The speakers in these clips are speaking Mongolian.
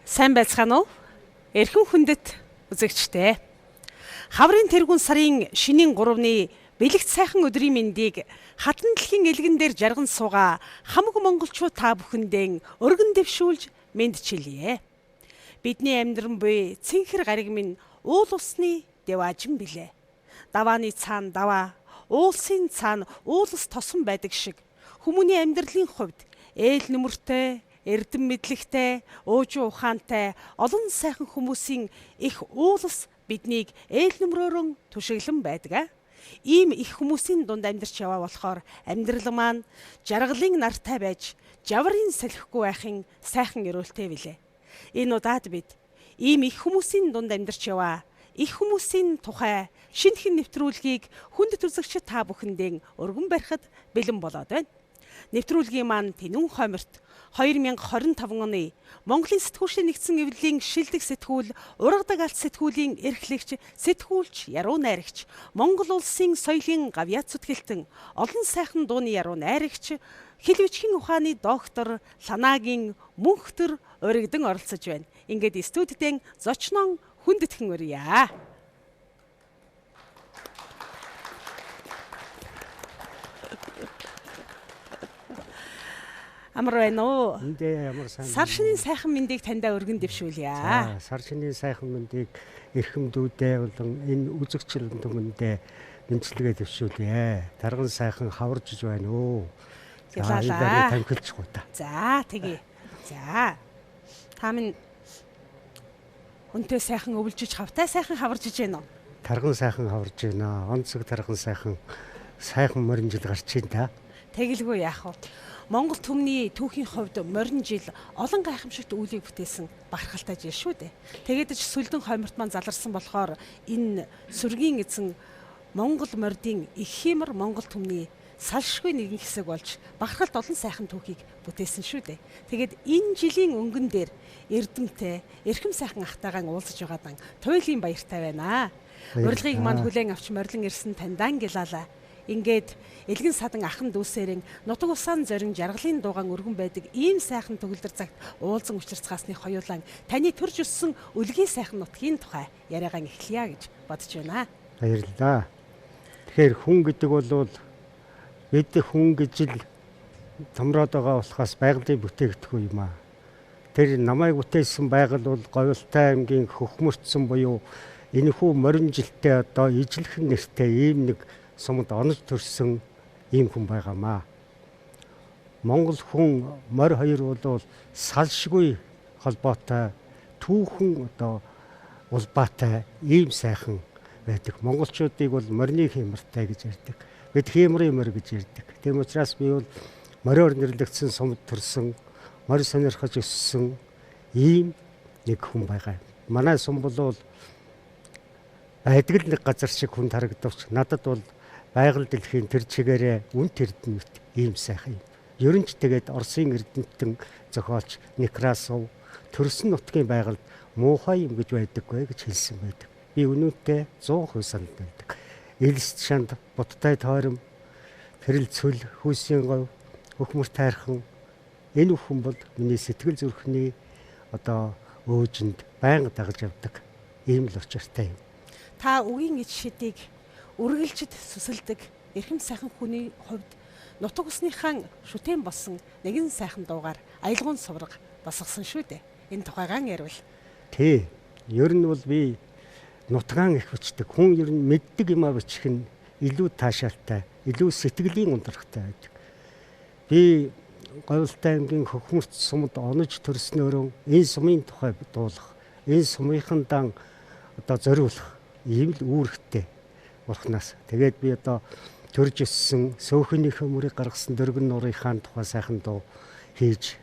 Сайн байцгаана уу? Эрхэм хүндэт үзэгчтэй. Хаврын тэргүүн сарын шинийн 3-ны бэлэгт сайхан өдрийн мэндийг хатан дэлхийн элгэн дээр жарган суугаа хамаг монголчууд та бүхэндээ өргөн дэвшүүлж мэндчилье. Бидний амьдран буй цэнхэр гариг минь уул усны дэваажин билээ. Давааны цаана даваа, уулсын цаана уулс тосон байдаг шиг хүмүүний амьдралын хувьд ээл нүмертэй, эрдэм мэдлэгтэй, уужуу ухаантай олон сайхан хүмүүсийн их уулс биднийг ээл нүмрөөрөн түшиглэн байдаг. Ийм их хүмүүсийн дунд амьдарч яваа болохоор амьдрал маань жаргалын нартай байж, жаврын салхигүй байхын сайхан өрөөлтэй билээ. Энэ удаад бид ийм их хүмүүсийн дунд амьдарч яваа их хүмүүсийн тухай шинэхэн нэвтрүүлгийг хүндэт үзэгчид та бүхэндээ өргөн барихад бэлэн болоод байна. Нэвтрүүлгийн маань Тэнүүн хойморт 2025 оны Монголын сэтгүүлчдийн нэгдсэн эвлэлийн шилдэг сэтгүүл ургадаг алт сэтгүүлийн эрхлэгч, сэтгүүлч, яруу найрагч, Монгол улсын соёлын гавьяа зүтгэлтэн, олон сайхан дууны яруу найрагч, хэл бичгийн ухааны доктор Ланаагийн мөнхтөр уригдан оролцож байна. Ингээд студидэн зочнон хүндэтгэн өрье. Амар байна уу? Эндээ ямар сайн. Сар шинийн сайхан мэндийг таньдаа өргөн дэвшүүлье. Сар шинийн сайхан мэндийг эрхэм дүүдээ болон энэ үзэгчлийн түмэндээ нэмцлэгээ дэвшүүлье. Тарган сайхан хаваржж байна уу? Ялаа. Танхилчихгүй та. За тэгье. За. Та минь хүнтэй сайхан өвлжиж хавтай сайхан хаваржж байна уу? Тарган сайхан хаварж байна. Онцог тарган сайхан морин жил гарч ийн та. Тэгэлгүй яах вэ? Монгол түмний түүхийн хувьд морин жил олон гайхамшигт үйлийг бүтээсэн бахархалтай жил шүү дээ. Тэгээд ч Сүлдэн хойморт маань заларсан болохоор энэ сүргийн эзэн Монгол мордын их хэмэр Монгол түмний салшгүй нэгэн хэсэг болж бахархалт олон сайхан түүхийг бүтээсэн шүү дээ. Тэгээд энэ жилийн өнгөн дээр эрдэмтэй, эрхэм сайхан ахтайгаан уулзаж байгаадан туйлын баяртай байна. Урилгыг маань хүлээн авч морлон ирсэн таньдаа гялалаа. Ингээд элгэн садан ахан дүүсээрэн нутаг усаан зорин жаргалын дуугаан өргөн байдаг ийм сайхан төгөлдөр цагт уулзан учирцгаасны хоёулаа таны төрж өссөн үлгийн сайхан нутгийн тухай яриагаан эхлэе гэж бодож байна. Баярлалаа. Тэгэхээр хүн гэдэг бол бид хүн гэж л томроод байгаа болохоос байгалийн бүтээгдэхүүн юм аа. Тэр намайг бүтээсэн байгаль бол Говьлтай аймгийн Хөхмөрцсөн буюу энэхүү морин жилтэй одоо ижлэхэн нэртэй ийм нэг сумд онож төрсөн ийм хүн байгаамаа. Монгол хүн морь хоёр бол салшгүй холбоотой, түүхэн одоо улбаатай ийм сайхан байдаг. Монголчуудыг бол морины хэмэртэй гэж ярьдаг. Бид хэмрийн морь гэж ярьдаг. Тийм учраас би бол мориор нэрлэгдсэн сумд төрсөн, морь сонирхож өссөн ийм нэг хүн байгаа. Манай сум бол байдаг л нэг газар шиг хүнд харагдавч надад бол байгаль дэлхийн тэр чигээрээ үн тэрдэнэт ийм сайхан юм. Ер нь ч тэгээд Оросын эрдэмтэн зохиолч Некрасов төрсөн нутгийн байгальд муухай юм гэж байдаггүй гэж хэлсэн байдаг. Би өнөөтэй 100% санал байдаг. Элс шанд, Будтай тойрон, Хэрэл цөл, Хүйсийн говь, Хөхмөр тайрхан энэ хүн бол миний сэтгэл зүрхний одоо өөжинд байнга дагаж явдаг ийм л учиртай юм. Та үгийн эд шидийг үргэлжид сүсэлдэг эрхэм сайхан хүний хувьд нутаг усныхаа шүтэн болсон нэгэн сайхан дуугаар аялгуун сувраг босгосон шүү дээ. Энэ тухайгаан ярил. Тий. Ер нь бол би нутгаан их бичдэг. Хүн ер нь мэддэг юм а бичих нь илүү таашаалтай, илүү сэтгэлийн ундрахтай байдаг. Би Говьлтай аймгийн Хөхмөрт сумд онож төрснөөрөө энэ сумын тухай дуулах, энэ сумынхан дан одоо зориулах ийм л үүрэгтэй. Бурхнаас. Тэгээд би одоо төрж өссөн сөөхөнийхөө мөрийг гаргасан дөргөн нуурын хаан тухай сайхан дуу хийж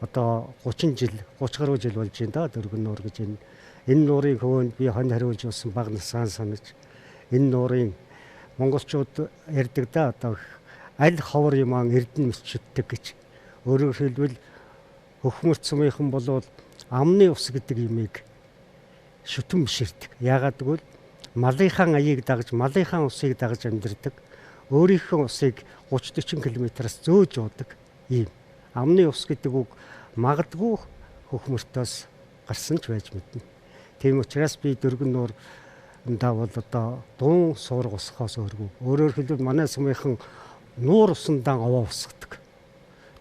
одоо 30 жил 30 гаруй жил болж байна да дөргөн нуур гэж энэ нуурын хөвөнд би хон хариулж усан баг насаан санаж энэ нуурын монголчууд ярьдаг да одоо аль ховор юман эрдэнэ мөчөддөг гэж. Өөрөөр хэлбэл Хөхмөрт сумынхан бол амны ус гэдэг юмыг шүтэн биширдэг. Яагаад гэвэл малынхаа аяыг дагаж, малынхаа усыг дагаж амьдардаг. Өөрийнхөө усыг 30-40 км-аас зөөж уудаг ийм. Амны ус гэдэг үг магадгүй Хөхмөртөөс гарсан ч байж мэднэ. Тийм учраас би Дөргөн нуурандаа бол одоо дуун суурга усхоос өөргөө. Өөрөөр хэлбэл манай сумынхан нуур усандаа овоо усгадаг.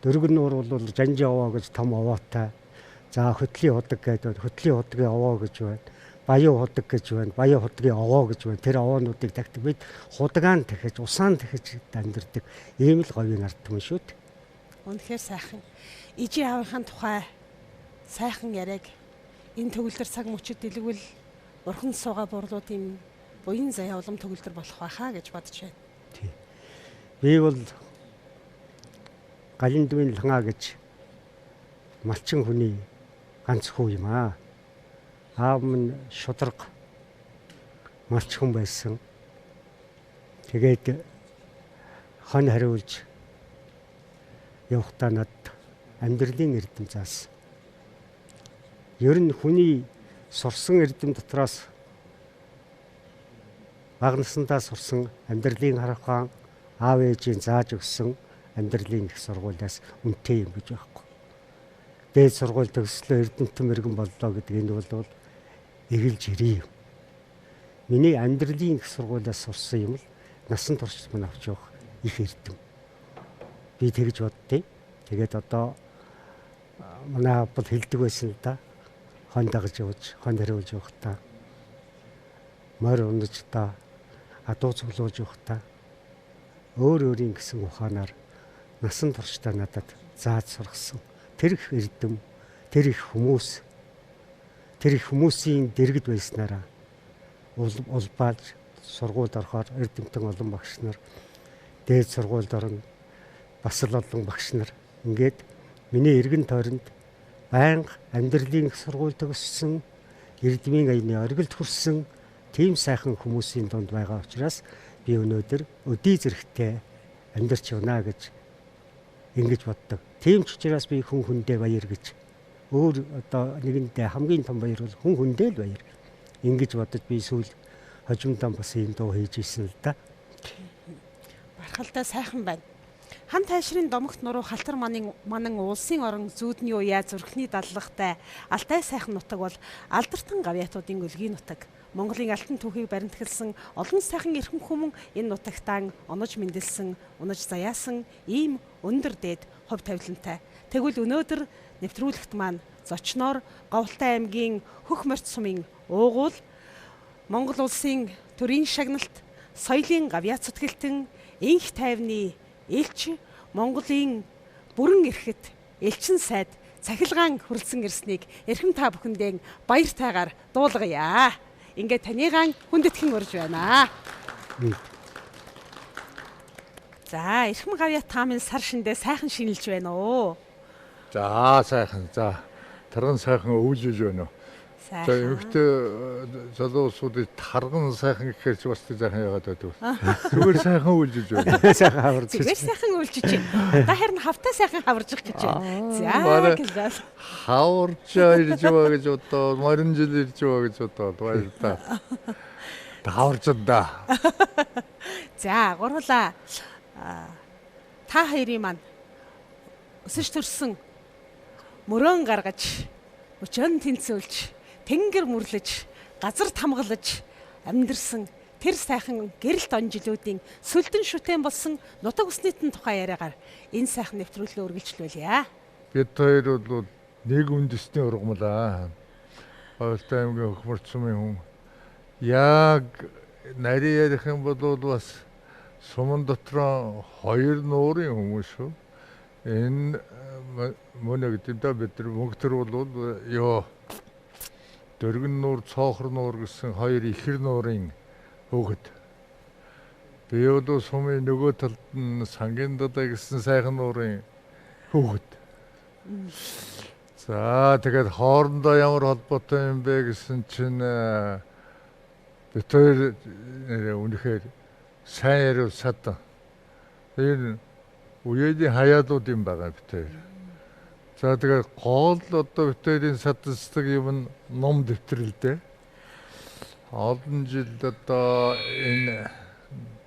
Дөргөн нуур бол жанжи овоо гэж том овоотой. За хөтлийн худаг гэдэг хөтлийн худгийн овоо гэж байна. Баян худаг гэж байна. Баян худгийн овоо гэж байна. Тэр овоонуудыг тагтдаг бид худагаан дахиж, усаан дахиж амьдэрдэг. Ийм л говийн ард түмэн шүү дээ. Үнэхээр сайхан. Ижи аавынхаа тухай сайхан яриаг энэ төгөлдөр цаг мөчид дэлгвэл урхан суугаа бурлуудын буян заяа улам төгөлдөр болох байхаа гэж бодож байна. Тий. Би бол Галиндвийн лхангаа гэж малчин хүний ганц хүү юм аа. Аав минь шударга малч хүн байсан. Тэгээд хон хариулж явахдаа над амьдралын эрдэм заасан. Ер нь хүний сурсан эрдэм дотроос бага насндаа сурсан амьдралын харах ухаан аав ээжийн зааж өгсөн амьдралын их сургуулиас үнэтэй юм гэж байхгүй. Дээд сургууль төгслөө эрдэмтэн мэрэгэн боллоо гэдэг энэ бол эгэлж ирээ юм. Миний амьдралын их сургуулиас сурсан юм л насан турш минь авч явах их эрдэм. Би тэгж боддیں۔ Тэгээд одоо манай аав бол хэлдэг байсан л да. Хон дагаж явж, хон хариулж явахдаа морь унаж та адуу цуглуулж явахдаа өөр өөрийн гэсэн ухаанаар насан туршдаа надад зааж сургасан. Тэр их эрдэм, тэр их хүмүүсийн дэргэд байснараа улбаалж сургуульд орохоор эрдэмтэн олон багш нар, дээд сургуульд орно бас л олон багш нар ингээд миний эргэн тойронд байнга амьдралын их сургууль төгссөн, эрдмийн аяны оргилд хүрсэн тийм сайхан хүмүүсийн дунд байгаа учраас би өнөөдөр өдий зэрэгтэй амьдарч явна гэж ингэж боддог. Тийм ч учраас би хүн хүндээ баяр гэж өөр одоо нэгэндээ хамгийн том баяр бол хүн хүндээ л баяр. Ингэж бодож би сүүл хожимдоо бас ийм дуу хийж ирсэн л да. Бархалтай сайхан байна. Хан тайшрын домогт нуруу халтар манан улсын орон зүүдний уяа зүрхний даллагтай алтай сайхан нутаг бол алдартан гавьяатуудын өлгийн нутаг. Монголын алтан түүхийг баримтгалсан олон сайхан эрхэм хүмүүс энэ нутагтаа онож мэндэлсэн, унаж заяасан ийм өндөр дээд хувь тавилантай. Тэгвэл өнөөдөр нэвтрүүлэгт маань зочноор Говьтай аймгийн Хөх морьт сумын уугуул Монгол улсын төрийн шагналт соёлын гавьяат зүтгэлтэн инх тайвны элч Монголын бүрэн эрхэт элчин сайд цахилгаан хүрэлцэн ирснийг эрхэм та бүхэндээ баяр тайгаар дуулгая. Ингээд таньгаан хүндэтгэн урж байна. За, эрхэм гавьяат таамын сар шиндээ сайхан шинэлж байна уу? За, сайхан. За, тарган сайхан өвлөж байна уу? За, эмэгтэй залуусуудыг тарган сайхан гэхээр ч бас сайхан яагаад байдаг вэ? Зүгээр сайхан өвлөж байна. Сайхан хаварж. Зүгээр сайхан өвлөж байна. Та харин хавтаа сайхан хаварж гэж байна. За, хаварж ирж байгаа гэж бодоод, морин жил ирж байгаа гэж бодоод баяр та. Хаварж да. За, гурлаа. Та хоёрын маань өсөж төрсөн мөрөн гаргаж, өчөн тэнцүүлж, тэнгэр мүрлэж, газар тамгалж амьдэрсэн тэр сайхан гэрэлт он жилүүдийн сүлдэн шүтэн болсон нутаг үснэтэн тухай яриагаар энэ сайхан нэвтрүүлгээ үргэлжлүүлье. Бид хоёр бол нэг үндэсний ургамлаа. Говьтай аймгийн Хөх морьт сумын хүн. Яг нарийн ярих юм бол бас суман дотроо хоёр нуурын хүмүүс шүү. Энэ мөнө гэдэг нь бид нар мөнгөтөр бол ёо Дөргөн нуур, цоохор нуур гэсэн хоёр ихэр нуурын хөөгд. Би одоо сумын нөгөө талд нь сангийн дадаа гэсэн сайхан нуурын хөөгд. За тэгээд хоорондоо ямар холбоотой юм бэ гэсэн чинь бид хоёр үнэхээр сайн яриу садан. Тэр үеийн хаяадууд юм байгаа бид хоёр. За тэгээд гол одоо битэрийн сатсдаг юм нь ном дэвтэр л дээ. Олон жил одоо энэ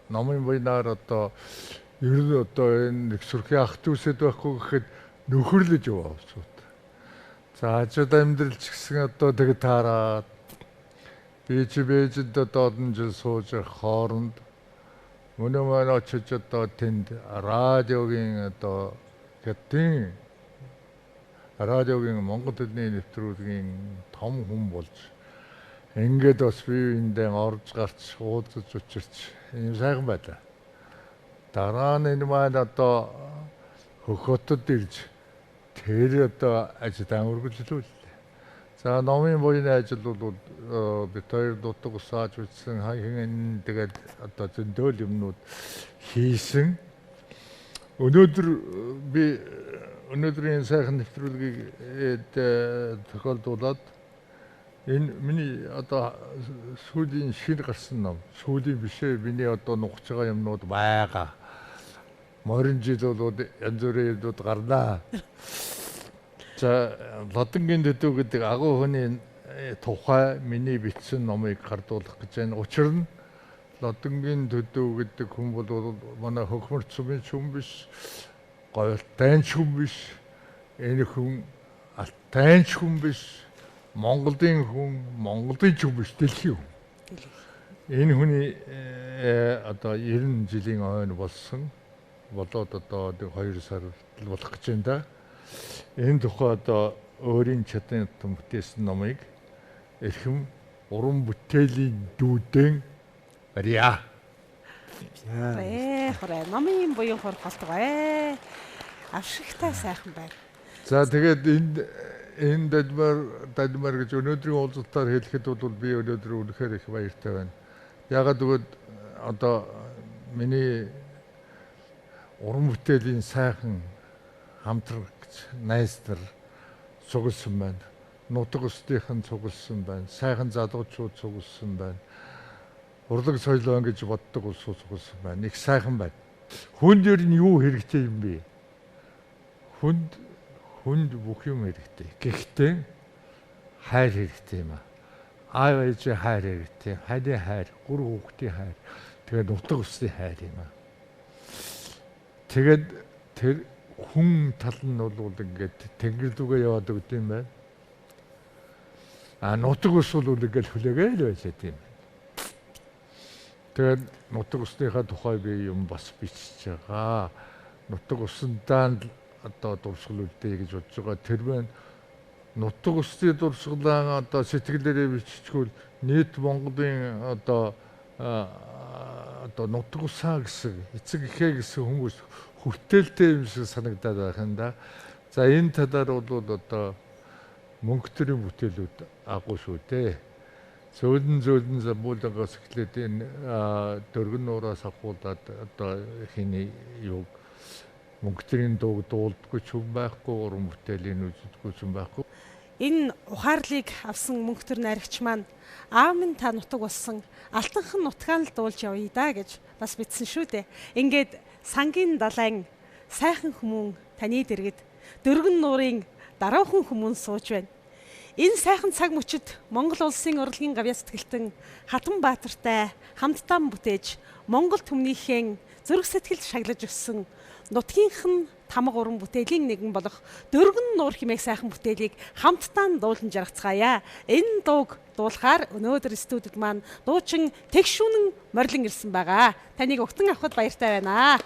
номын буйнаар одоо ер нь одоо энэ их сурхи ах дүүсэд байхгүй гэхэд нөхөрлөж яваа усууд. За хажууд амьдрал ч гэсэн одоо тэг таараад бээжэд одоо одон жил сууж хооронд мөнөө маань очиж одоо тэнд радиогийн одоо гэдгийн радиогийн Монгол хэлний нэвтрүүлгийн том хүн болж ингээд бас бие биендээ орж гарч уулзаж учирч юм сайхан байлаа. Дараа нь энэ маань одоо хөхөтөд ирж тэр одоо ажилдаа үргэлжлүүллээ. За номын буйны ажил бол бид хоёр дутаг усааж үзсэн хин тэгээд одоо зөндөөл юмнууд хийсэн. Өнөөдрийн сайхан нэвтрүүлгийг тохиолдуулаад энэ миний одоо сүүлийн шин гарсан ном. Сүүлийн бишээ миний одоо нухаж байгаа юмнууд байгаа. Морин жил бол янз бүрийн юмнууд гарнаа. За Лодонгийн төдөө гэдэг агуу хүний тухай миний бичсэн номыг гардуулах гэж байна. Учир нь Лодонгийн төдөө гэдэг хүн бол манай хөхмөрч сүмийн хүн биш, гоёлтайч хүн биш, энэ хүн алтайч хүн биш, Монголын хүн, Монголын ч хүн биш, дэлхийн хүн. Энэ хүний одоо 90 жилийн ойн болсон. Болоод одоо 2 сар болох гэж байна да. Энэ тухай одоо өөрийн чадны бүтээсэн номыг эрхэм уран бүтээлийн дүүдэн барья. Хорой номын буян хор болтгоо. Авшигтай сайхан байна. За тэгээд энэ дадмар гэж өнөөдрийн уулзалтаар хэлэхэд бол би өнөөдөр үнэхээр их баяртай байна. Ягаад гэвэл одоо миний уран бүтээлийн сайхан хамтрагч найз нар цугласан байна. Нутаг устдынхан цугласан байна. Сайхан залуучууд цугласан байна. Урлаг соёлоо гэж боддог улсууд цугласан байна. Их сайхан байна. Хүнд ер нь юу хэрэгтэй юм бэ? Хүнд бүх юм хэрэгтэй. Гэхдээ хайр хэрэгтэй юм аа. Аав ээжийн хайр хэрэгтэй. Хайрын хайр, гур хүүхдийн хайр. Тэгээд нутаг устдын хайр юм аа. Тэгээд тэр хүн тал нь бол ингээд тэнгэр дүүгээ яваад өгд юм байна. Нутаг ус бол ингээд хүлээгээл байжээд юм байна. Тэгээд нутаг усныхаа тухай би юм бас бичиж байгаа. Нутаг усандаа одоо дурсгал үлдээ гэж бодож байгаа. Тэр байна. Нутаг усны дурсгалаа одоо сэтгэлээрээ биччихвэл нийт Монголын одоо нутаг усаа гэсэн эцэг эхээ гэсэн хүмүүс хүртээлтэй юм шиг санагдаад байх юм да. За энэ талаар бол одоо мөнгө төрийн бүтээлүүд агуу шүү дээ. Зөөлөн замбуулгаас эхлээд энэ дөргөн нуураас ахуулаад одоо хиний юг мөнгө төрийн дууг дуулдаггүй ч юм байхгүй, уран бүтээлийн үзэдгүй ч юм байхгүй. Энэ ухаарлыг авсан мөнх төр найрагч маань аав минь та нутаг болсон алтанхан нутгаан л дуулж явъя да гэж бас бичсэн шүү дээ. Ингээд сангийн далайн сайхан хүмүүн таны дэргэд дөргөн нуурын дараахан хүмүүн сууж байна. Энэ сайхан цаг мөчид Монгол улсын урлагийн гавьяа сэтгэлтэн Хатан Баатартай хамтдаа бүтээж Монгол түмнийхэн зүрх сэтгэлд шаглаж өссөн нутгийнхэн тамга уран бүтээлийн нэгэн болох дөргөн нуур хэмээх сайхан бүтээлийг хамтдаа дуулан жаргацгаая. Энэ дууг дуулахаар өнөөдөр студид маань дуучин Тэгшүүнэн Морлин ирсэн байгаа. Таныг өгтөн авахд баяртай байна.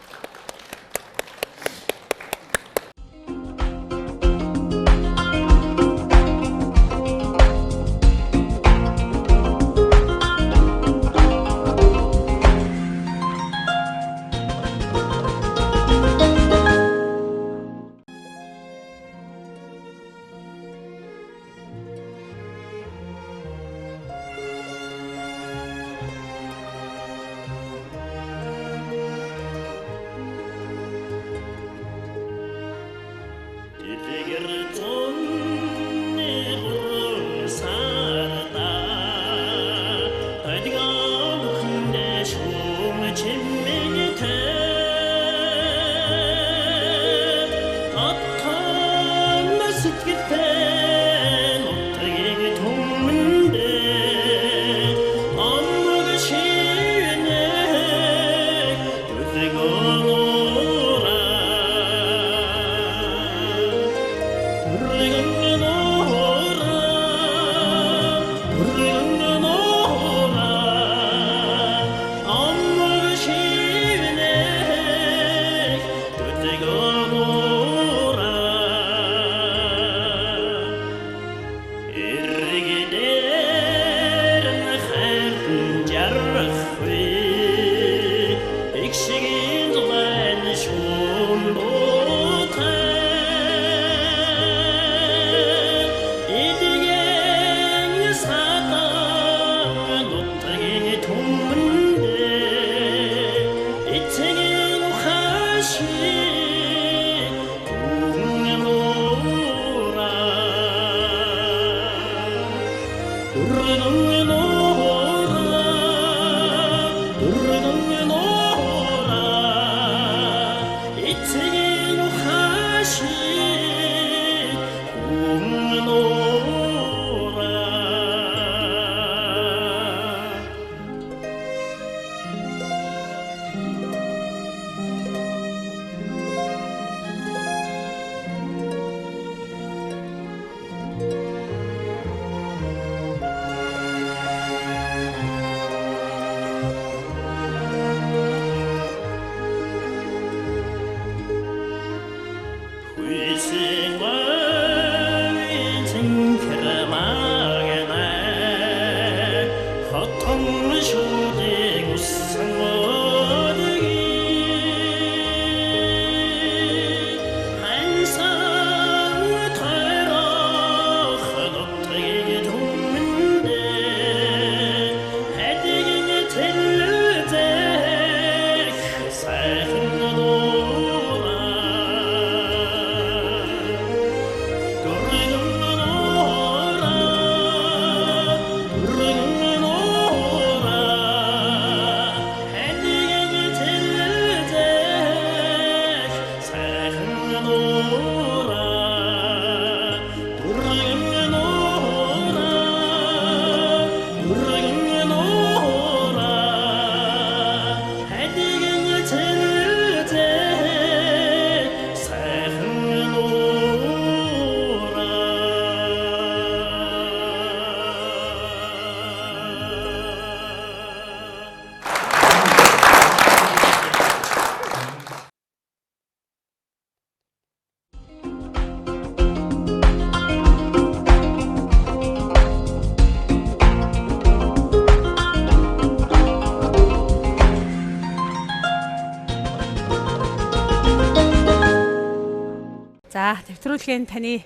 За нэвтрүүлгийн таны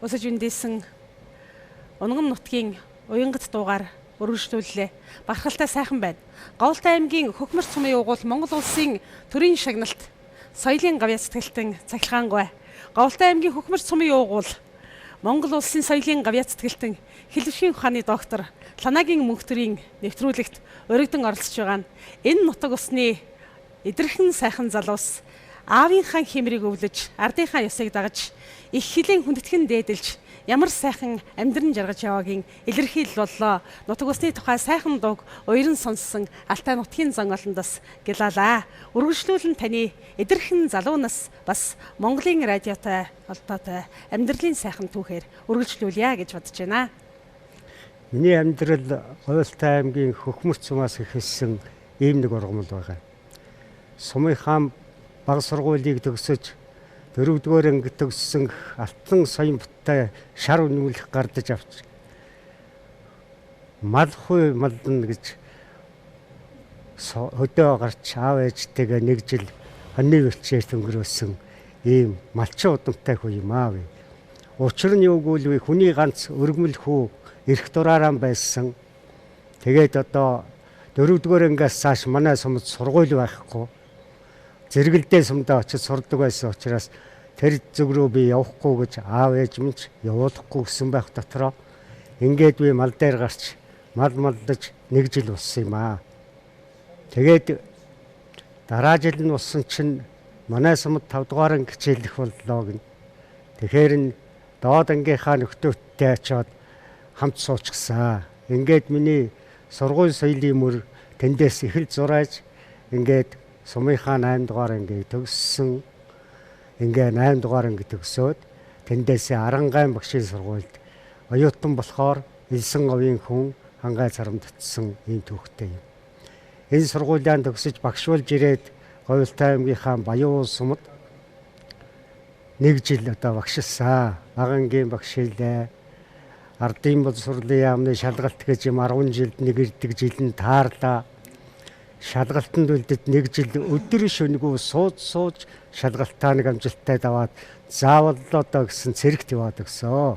өсөж үндээсэн Унган нутгийн уянгат дуугаар өргөжлүүллээ. Бахархалтай сайхан байна. Говьлтай аймгийн Хөхмөрч сумын уугуул Монгол улсын төрийн шагналт соёлын гавьяа сэтгэлтэн цахилгаангүй. Говьлтай аймгийн Хөхмөрч сумын уугуул Монгол улсын соёлын гавьяа сэтгэлтэн хэлвшгийн ухааны доктор Ланагийн мөнхтөрийн нэвтрүүлэгт өргөдөн оролцож байгаа нь энэ нутаг усны эдэрхэн сайхан залуус аавынхаа хэмрийг өвлөж, ардынхаа ёсыг дагаж, их хилийн хүндэтгэн дээдэлж, ямар сайхан амьдран жаргаж яваагийн илэрхийлэл боллоо. Нутаг усны тухай сайхан дууг уяран сонссон Алтай нутгийн зан олондос гялалаа. Үргэлжлүүлэн таны эдэрхэн залуунаас бас Монголын радиотой холбоотой амьдралын сайхан түүхээр үргэлжлүүлье гэж бодож байна. Миний амьдрал Говьлтай аймгийн Хөхмөрч сумаас эхэлсэн ийм нэг ургамал байгаа. Сумын хаан бага сургуулийг төгсөж 4-р анги төгссөн алтан соён буттай шар үнэмлэх гардаж авч малхуй малдана гэж хөдөө гарч аав ээжтэйгээ нэг жил хоньны өвчээр өнгөрөөсөн ийм малчин удамтай хүү юм аа. Учир нь юу гэвэл хүний ганц өргөмөл хүү эрх дураараа байсан. Тэгээд одоо 4-р ангиас цааш манай сумд сургууль байхгүй. Зэрэгэлдээ сумдаа очиж сурдаг байсан учраас тэр зүг рүү би явахгүй гэж аав ээж минь явуулахгүй гэсэн байх дотроо ингээд би мал дээр гарч малдаж нэг жил болсон юм аа. Тэгээд дараа жил нь болсон чинь манай сумд 5-р анги хичээлэх боллоо гин. Тэгэхээр н доод ангийнхаа нөхдөөдтэй очиод хамт суучихсан. Ингээд миний сургууль соёлын мөр тэндээс эхэл зурааж ингээд сумынхаа 8-р ангийг төгссөн. Ингээ 8-р анги төгсөөд тэндээс Арангайн багшийн сургуульд оюутан болохоор Илсэн говийн хүн хангай царамд татсан ийм түүхтэй юм. Энэ сургуулиан төгсөж багш болж ирээд Говьлтай аймгийнхаа Баян сумд нэг жил одоо багшилсан. Бага ангийн багш хэлээ. Ардын боловсролын яамны шалгалт гэж юм 10 жилд нэг ирдэг жил нь таарлаа. Шалгалтанд үлдээд нэг жил өдөр шөнөгүй сууж шалгалтаа нэг амжилттай даваад заавал одоо гэсэн цэрэгт яваад өгсөө.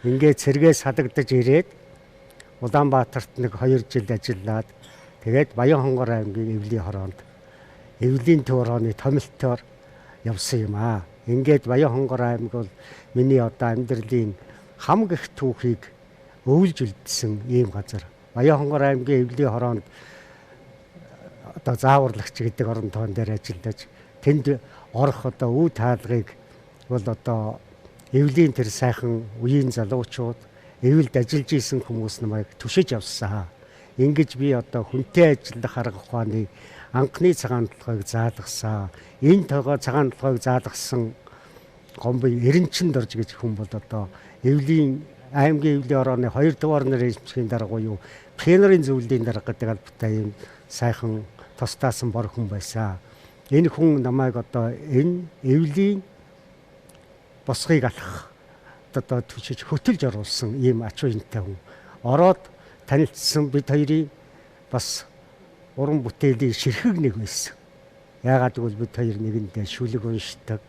Ингээд цэргээс хадагдаж ирээд Улаанбаатарт нэг 2 жил ажиллаад тэгээд Баянхонгор аймгийн Эвлийн хороонд Эвлийн төв орооны томилтоор явсан юм аа. Ингээд Баянхонгор аймаг бол миний одоо амьдралын хамаг их түүхийг өвлж үлдсэн ийм газар. Баянхонгор аймгийн Эвлийн хороонд одоо зааварлагч гэдэг орон тоон дээр ажиллаж тэнд орох одоо үе таалгыг бол одоо Эвлийн тэр сайхан үеийн залуучууд эвлд ажиллаж исэн хүмүүс намайг түшиж авсан. Ингэж би одоо хүнтэй ажиллах арга ухааны анхны цагаан толгойг заалгасан. Энэ цагаан толгойг заалгасан Гомбын Эренчин дорж гэж хүн бол одоо Эвлийн аймгийн Эвлийн орооны 2 дугаар нарын эзэмшгийн дарга буюу пленарын зөвлөлийн дарга гэдэг албатай юм сайхан тостаасан бор хүн байсан. Энэ хүн намайг одоо энэ Эвлийн босгыг алах одоо түшиж хөтөлж оруулсан ийм ач уянтай хүн. Ороод танилцсан бид хоёрын бас уран бүтээлийн ширхэг нэг байсан. Яагаад гэвэл бид хоёр нэгэндээ шүлэг уншдаг,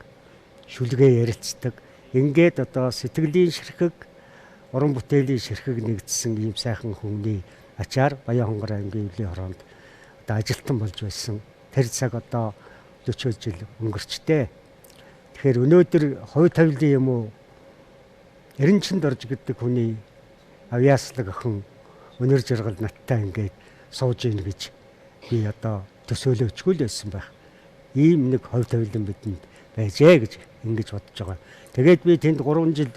шүлгээ ярилцдаг. Ингээд одоо сэтгэлийн ширхэг, уран бүтээлийн ширхэг нэгдсэн ийм сайхан хүмүүний ачаар Баянхонгор аймгийн Эвлийн хороонд одоо ажилтан болж байсан. Тэр цаг одоо 40 жил өнгөрчтэй. Тэгэхээр өнөөдөр хувь тавилын юм уу Эренчин дорж гэдэг хүний авьяаслаг охин өнөр жаргал надтай ингээд сууж ийн гэж би одоо төсөөлөөчгүй л байсан байх. Ийм нэг хувь тавилан бидэнд байжээ гэж ингэж бодож байгаа. Тэгээд би тэнд 3 жил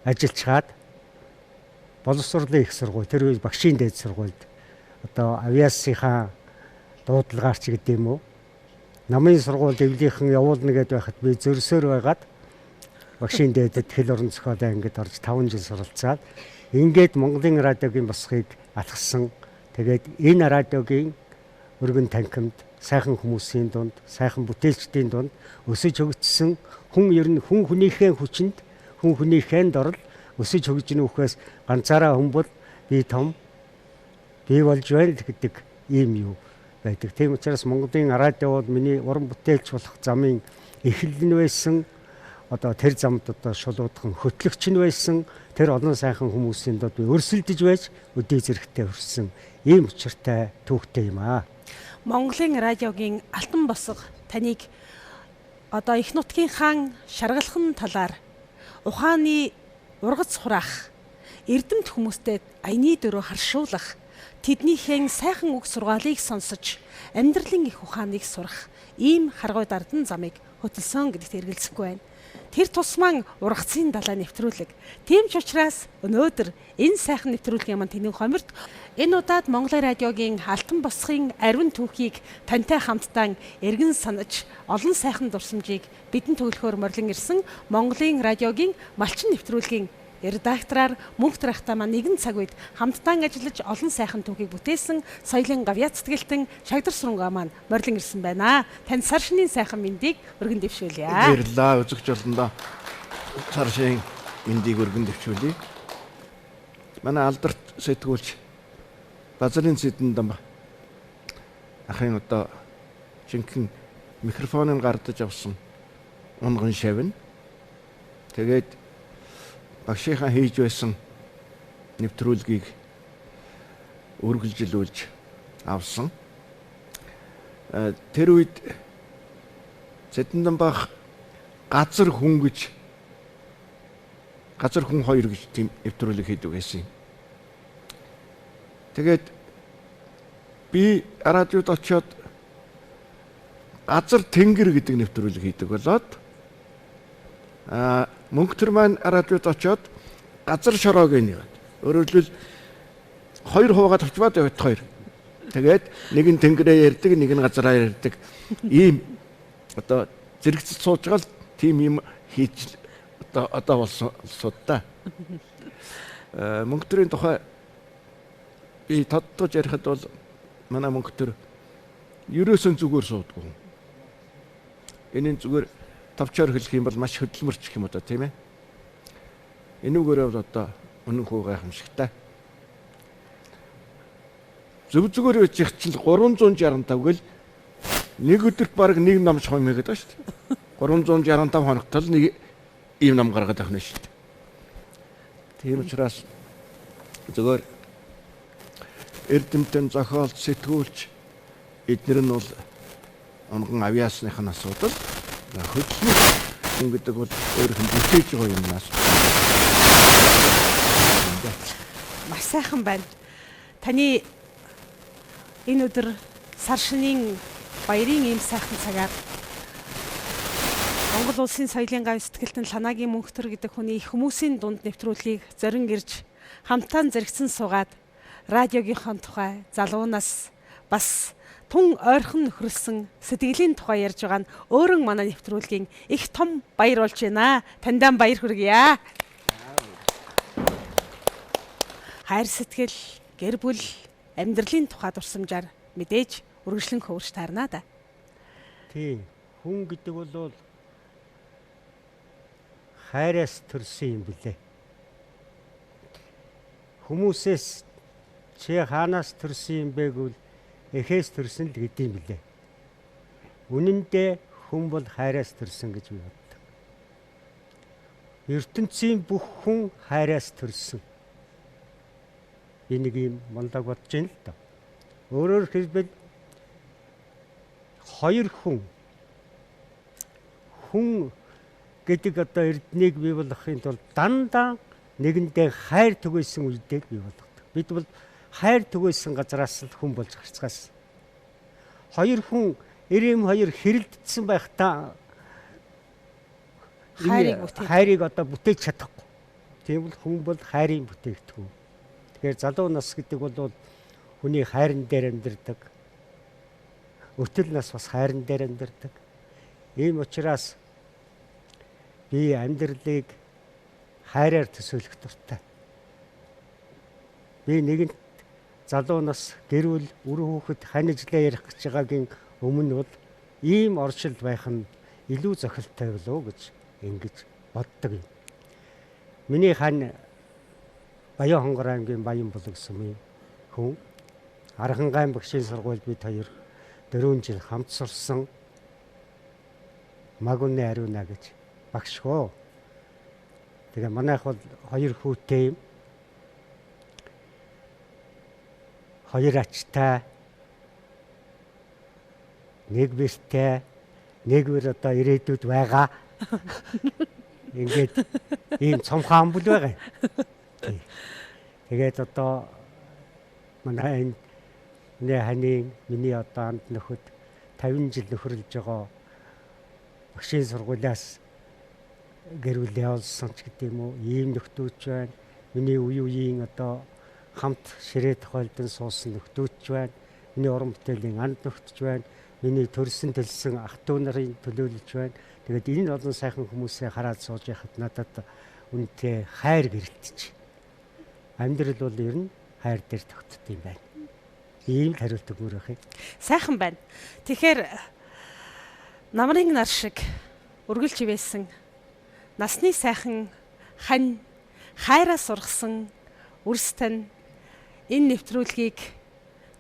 ажиллачаад боловсролын их сургууль, тэр үе багшийн дээд сургуульд одоо авиасынхаа дуудлагаарч гэдэг юм уу. Намын сургуульд эвлийнхэн явуулна гэдээ байхад би зөрсөөр байгаад багшийн дээдэд хэл орон зохиолоо ингээд орж 5 жил суралцаад ингээд Монголын радиогийн босхийг алгасан. Тэгээд энэ радиогийн өргөн танхимд сайхан хүмүүсийн дунд, сайхан бүтээлчдийн дунд өсөж хөгжсөн хүн ер нь хүн хүнийхээ хүчинд, хүн хүнийхээ дорл өсөж хөгжнө үхээс ганцаараа хүн бол би том бий болж байна гэдэг ийм юу байдаг. Тийм учраас Монголын радио бол миний уран бүтээлч болох замын эхлэл нь байсан. Одоо тэр замд одоо шулуудхан хөтлөгч нь байсан. Тэр олон сайхан хүмүүсийн дод би өрсөлдөж байж өдөө зэрэгтэй хүрсэн ийм учиртай түүхтэй юм аа. Монголын радиогийн алтан босго таныг одоо их нутгийн хаан шаргалхан талаар ухааны ургац хураах, эрдэмт хүмүүстэй аяны дөрөө харшуулах, тэднийхэн сайхан үг сургаалыг сонсож амьдралын их ухааныг сурах ийм харгуй дардан замыг хөтөлсөн гэдэгт эргэлзэхгүй байна. Тэр тусман ургацын далай нэвтрүүлэг. Тийм ч учраас өнөөдөр энэ сайхан нэвтрүүлгийн маань тэнийг хомирт энэ удаад Монголын радиогийн алтан босхын ариун түүхийг тантай хамтдаа эргэн санаж олон сайхан дурсамжийг бидэнд төлөхөөр морлон ирсэн Монголын радиогийн малчин нэвтрүүлгийн редактораар мөнх трахта маань нэгэн цаг үед хамтдаа ажиллаж олон сайхан түүхийг бүтээсэн соёлын гавьяа цэтгэлтэн Шагдар Сүрэнгаа маань морлон ирсэн байна. Танд сар шинийн сайхан мэндийг өргөн дэвшүүлье. Баярлалаа. Үзэгч олондоо сар шинийн мэндийг өргөн дэвшүүлье. Манай алдарт сэтгүүлч Базарын Цэдэн ахын одоо жинхэнэ микрофоныг гардаж авсан унган шавна. Тэгээд багшийнхаа хийж байсан нэвтрүүлгийг үргэлжилүүлж авсан. Тэр үед Цэдэн газар хүн 2 гэж тийм нэвтрүүлэг хийдэг байсан юм. Тэгээд би радиод очиод газар тэнгэр гэдэг нэвтрүүлэг хийдэг болоод мөнгөтөр маань радиод очиод газар шороог нэвэд. Өөрөөр хэлбэл 2 хуваагаад авчмаад байвал 2. Тэгээд нэг нь тэнгэрээ ярьдаг, нэг нь газараа ярьдаг. Ийм одоо зэрэгцэж сууж байгаа л тийм юм хийж одоо болсон судаа. Мөнгөтрийн тухай би тодтож ярихад бол манай мөнгөтөр ерөөсөн зүгээр суудгүй. Энэ зүгээр товчоор хэлэх юм бол маш хөдөлмөрч гэх юм одоо тийм ээ. Энүүгээрээ бол одоо Үнэнхүү гайхамшигтай. Зөв зүгээр байж их чинь 365 гэл нэг өдөрт баг нэг ном шохом хийгээд байна шүү дээ. 365 хоногт л нэг ийм ном гаргаад авах нь шүү дээ. Тийм учраас зөвөр эрдэмтэн зохиолч сэтгүүлч эдгээр нь бол онгон авиасных нь асуудал хөдөлмөр хүн гэдэг бол өөрийнх нь бүтээж байгаа юмнаас Маш сайхан байна. Таны энэ өдөр сар шинийн баярын ийм сайхан цагаар Монгол улсын соёлын гав сэтгэлтэн Ланагийн Мөнхтөр гэдэг хүний хүмүүсийн дунд нэвтрүүлгийг зорин ирж хамтаан зэрэгцэн суугаад радиогийнхын тухай залуунаас бас тун ойрхон нөхрөлсөн сэтгэлийн тухай ярьж байгаа нь өөрөн манай нэвтрүүлгийн их том баяр болж байна. Таньдаа баяр хүргье. Хайр сэтгэл, гэр бүл, амьдралын тухай дурсамжаар мэдээж үргэлжлэн хөвөрч таарнаа да. Тийм. Хүн гэдэг бол хайраас төрсөн юм билээ. Хүмүүсээс чи хаанаас төрсөн юм бэ гэвэл эхээс төрсөн л гэдэм билээ. Үнэн дээр хүн бол хайраас төрсөн гэж би боддог. ертөнцийн бүх хүн хайраас төрсөн. Би нэг юм мондаг бодож байна л да. Өөрөөр хэлбэл хоёр хүн гэдэг одоо эрднийг бий болгохын тулд дандаа нэгэндээ хайр түгээсэн үедээ бий болгодог. Бид бол хайр түгээсэн газараас л хүн болж гарцгаас. Хоёр хүн эрэм хоёр хэрэлдсэн байхдаа хайрыг одоо бүтээж чадахгүй. Тийм бол хүн бол хайрын бүтээгдэхүүн. Тэгэхээр залуу нас гэдэг бол хүний хайрын дээр амьдардаг. Өтөл нас бас хайрын дээр амьдардаг. Ийм учраас би амьдралыг хайраар төсөөлөх дуртай. Би нэгэнт залуу нас гэр бүл үр хүүхэд ханижлаа ярих гэж байгаагийн өмнө бол ийм оршил байх нь илүү зохилтой болов гэж ингэж боддог юм. Миний хань Баян Хонгор аймгийн Баян Булаг сумын хүн Архангайн багшийн сургуульд бид хоёр 4 жил хамт сурсан Магуны Ариуна гэж багш хөө. Тэгээ манайх бол 2 хүүтэй юм. 2 ачтай, 1 бэртэй, 1 бэр одоо ирээдүйд байгаа. Ингээд ийм цомхон амбул байгаа. Тэгээд одоо манай энэ ханийн миний одоо анд нөхөд 50 жил нөхөрлөж байгаа багшийн сургуулиас гэр бүл явуулсан ч гэдэг юм уу, ийм нөхдөөч байна. Миний үеийн одоо хамт ширээ тохиолдсон суусан нөхдөөч байна. Миний уран бүтээлийн анд нөхдч байна. Миний төрсөн төлсөн ах トゥ нарын төлөөлж байна. Тэгээд энэ олон сайхан хүмүүсээ хараад сууж яхад надад үнэтэй хайр гэрэлтэж. Амьдрал бол ер нь хайр дээр тогтдог юм байна. Ийм хариулт өгмөр байх юм. Сайхан байна. Тэгэхээр намрын нар шиг өргөлж ивэсэн насны сайхан хань хайраа сургасан үрстэн энэ нэвтрүүлгийг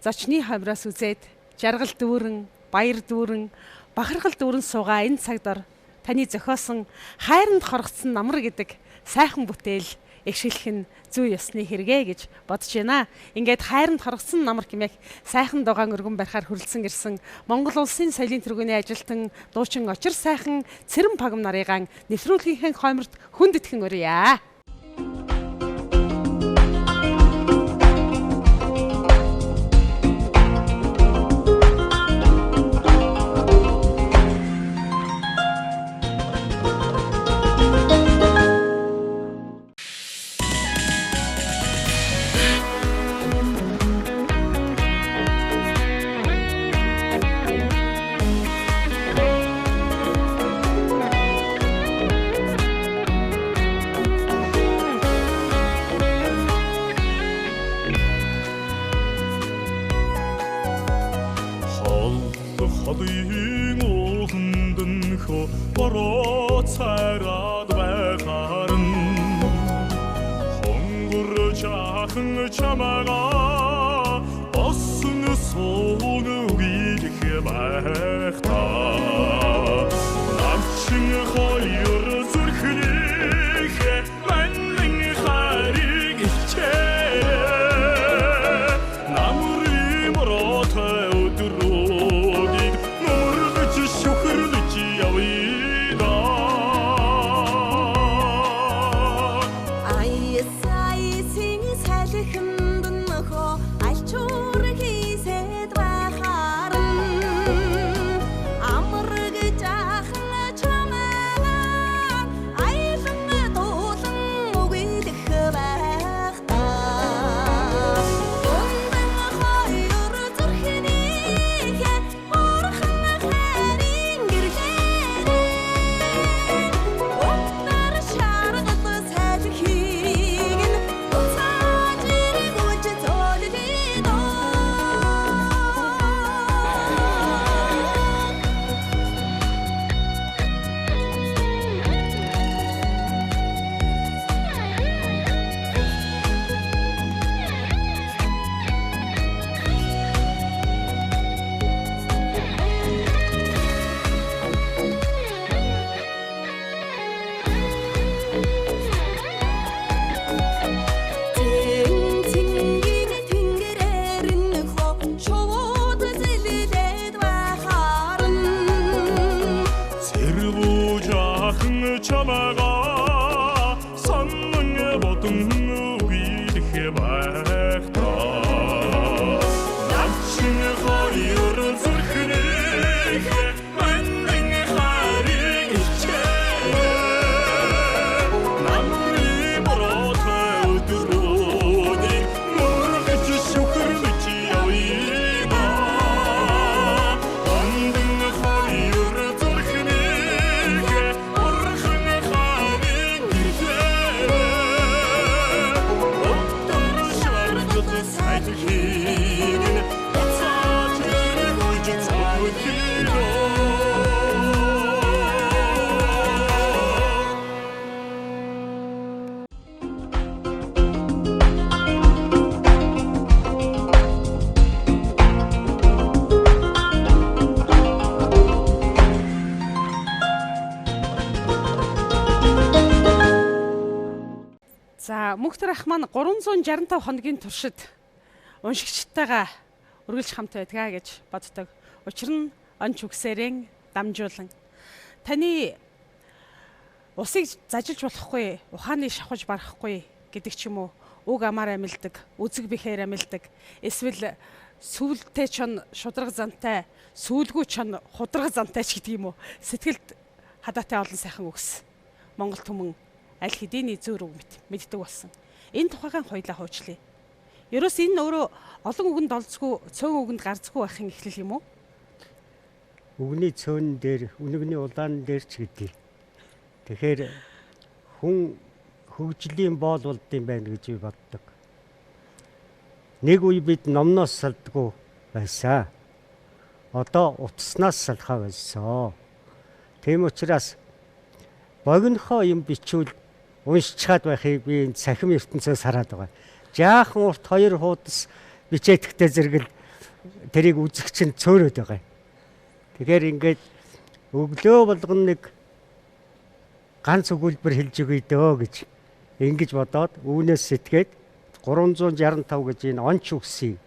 зочны хамраас үзээд жаргал дүүрэн, баяр дүүрэн, бахархал дүүрэн суугаа энэ цагт таны зохиосон хайранд хоргоцсон намар гэдэг сайхан бүтээл эгшилэх нь зүй ёсны хэрэгэ гэж бодож байна. Ингээд хайранд хоргоцсон намар хэмээх сайхан дугаан өргөн барихаар хүрэлцэн ирсэн Монгол улсын соёлын тэргүүний ажилтан дуучин очир сайхан Цэрэн Пагам нарыгаан нэвтрүүлгийнхээ хойморт хүндэтгэн өрье. Numur çahın çamağa Basın sonu gidike bakta Namçın hayır zırhlıke Bennin harik içere Namuri murata ödürüdik Numur gıcı şükürlücü yavida Çamağa sanmın bodun gidike bakta Namçın hayır zırhlıke Bennin harik içere Namri murata ödürüdik Nur gıcı şükürlücü yavida Bennin hayır zırhlıke За Мөнхтөр ах маань 365 хоногийн туршид уншигчтайгаа үргэлж хамт байдгаа гэж боддог. Учир нь онч үгсээрэн дамжуулан таны усыг зажиж болохгүй, ухааны шавхаж барахгүй гэдэг ч юм уу, уг амаар амилдаг, үзэг бихээр амилдаг, эсвэл сүүлтэй чон шудраг зантай, сүүлгүй чон худраг зантай ч гэдэг юм уу. Сэтгэлд хадаатай олон сайхан үгс. Монгол түмэн аль хэдийн зөөр үг мэддэг болсон. Энэ тухайхан хоёлаа хуучлаа. Ерөөс энэ өөрөө олон үгэнд олцгүй, цөөн үгэнд гарцгүй байхын эхлэл юм уу? Үгний цөөн дээр, үнэгний улаан дээр ч гэдгийг. Тэгэхээр хүн хөгжлийн боол болдсон байна гэж би боддог. Нэг үе бид номноос салдгүй байсан. Одоо утаснаас салхаа байсан. Тийм учраас богинохоо юм бичвэл уншичаад байхыг би энэ цахим ертөнцөөс хараад байгаа. Жаахан урт 2 хуудас бичээдхтэй зэрэгэл тэрийг үзэгч нь цөөрөөд байгаа. Тэгэхээр ингээд өглөө болгон нэг ганц өгүүлбэр хэлж өгье дөө гэж ингэж бодоод үүнээс сэтгээд 365 гэж энэ онч үгсийг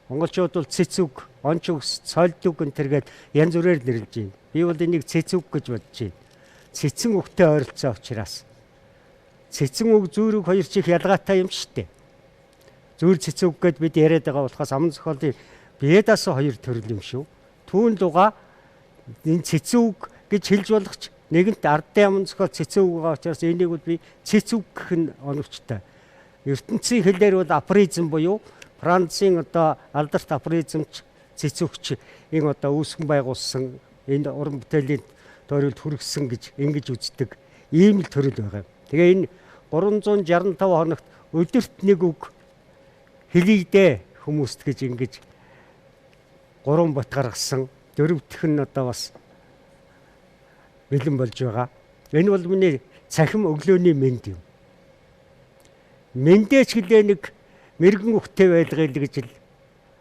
монголчууд бол цэц үг, онч үгс, цолд үг энтергээд янз бүрээр нэрлэж байна. Би бол энийг цэц үг гэж бодож байна. Цэцэн үгтэй ойролцоо учраас. Цэцэн үг, зүүр үг хоёр чих ялгаатай юм шүү дээ. Зүүр цэцэн үг гэд бид яриад байгаа болохоос аман зохиолын Ведаас хоёр төрөл юм шүү. Түүн луга энэ цэцэн үг гэж хэлж болгоч нэгэнт ардын аман зохиол цэцэн үг байгаа учраас энийг бол би цэц үг гэх нь оновчтой. ертөнцийн хэлээр бол апризм буюу Францын одоо алдарт апризмч цэцүүгч энэ одоо үүсгэн байгуулсан энэ уран бүтээлийн тойролд хүргэсэн гэж ингэж үздэг ийм л төрөл байгаа. Тэгээ энэ 365 хоногт өдөрт нэг үг хэлийдээ хүмүүст гэж ингэж 3 бот гаргасан. Дөрөвдөх нь одоо бас бэлэн болж байгаа. Энэ бол миний цахим өглөөний мэнд юм. Мэндээч гэлээ нэг мэрэгэн үхтэй байлгая л гэж л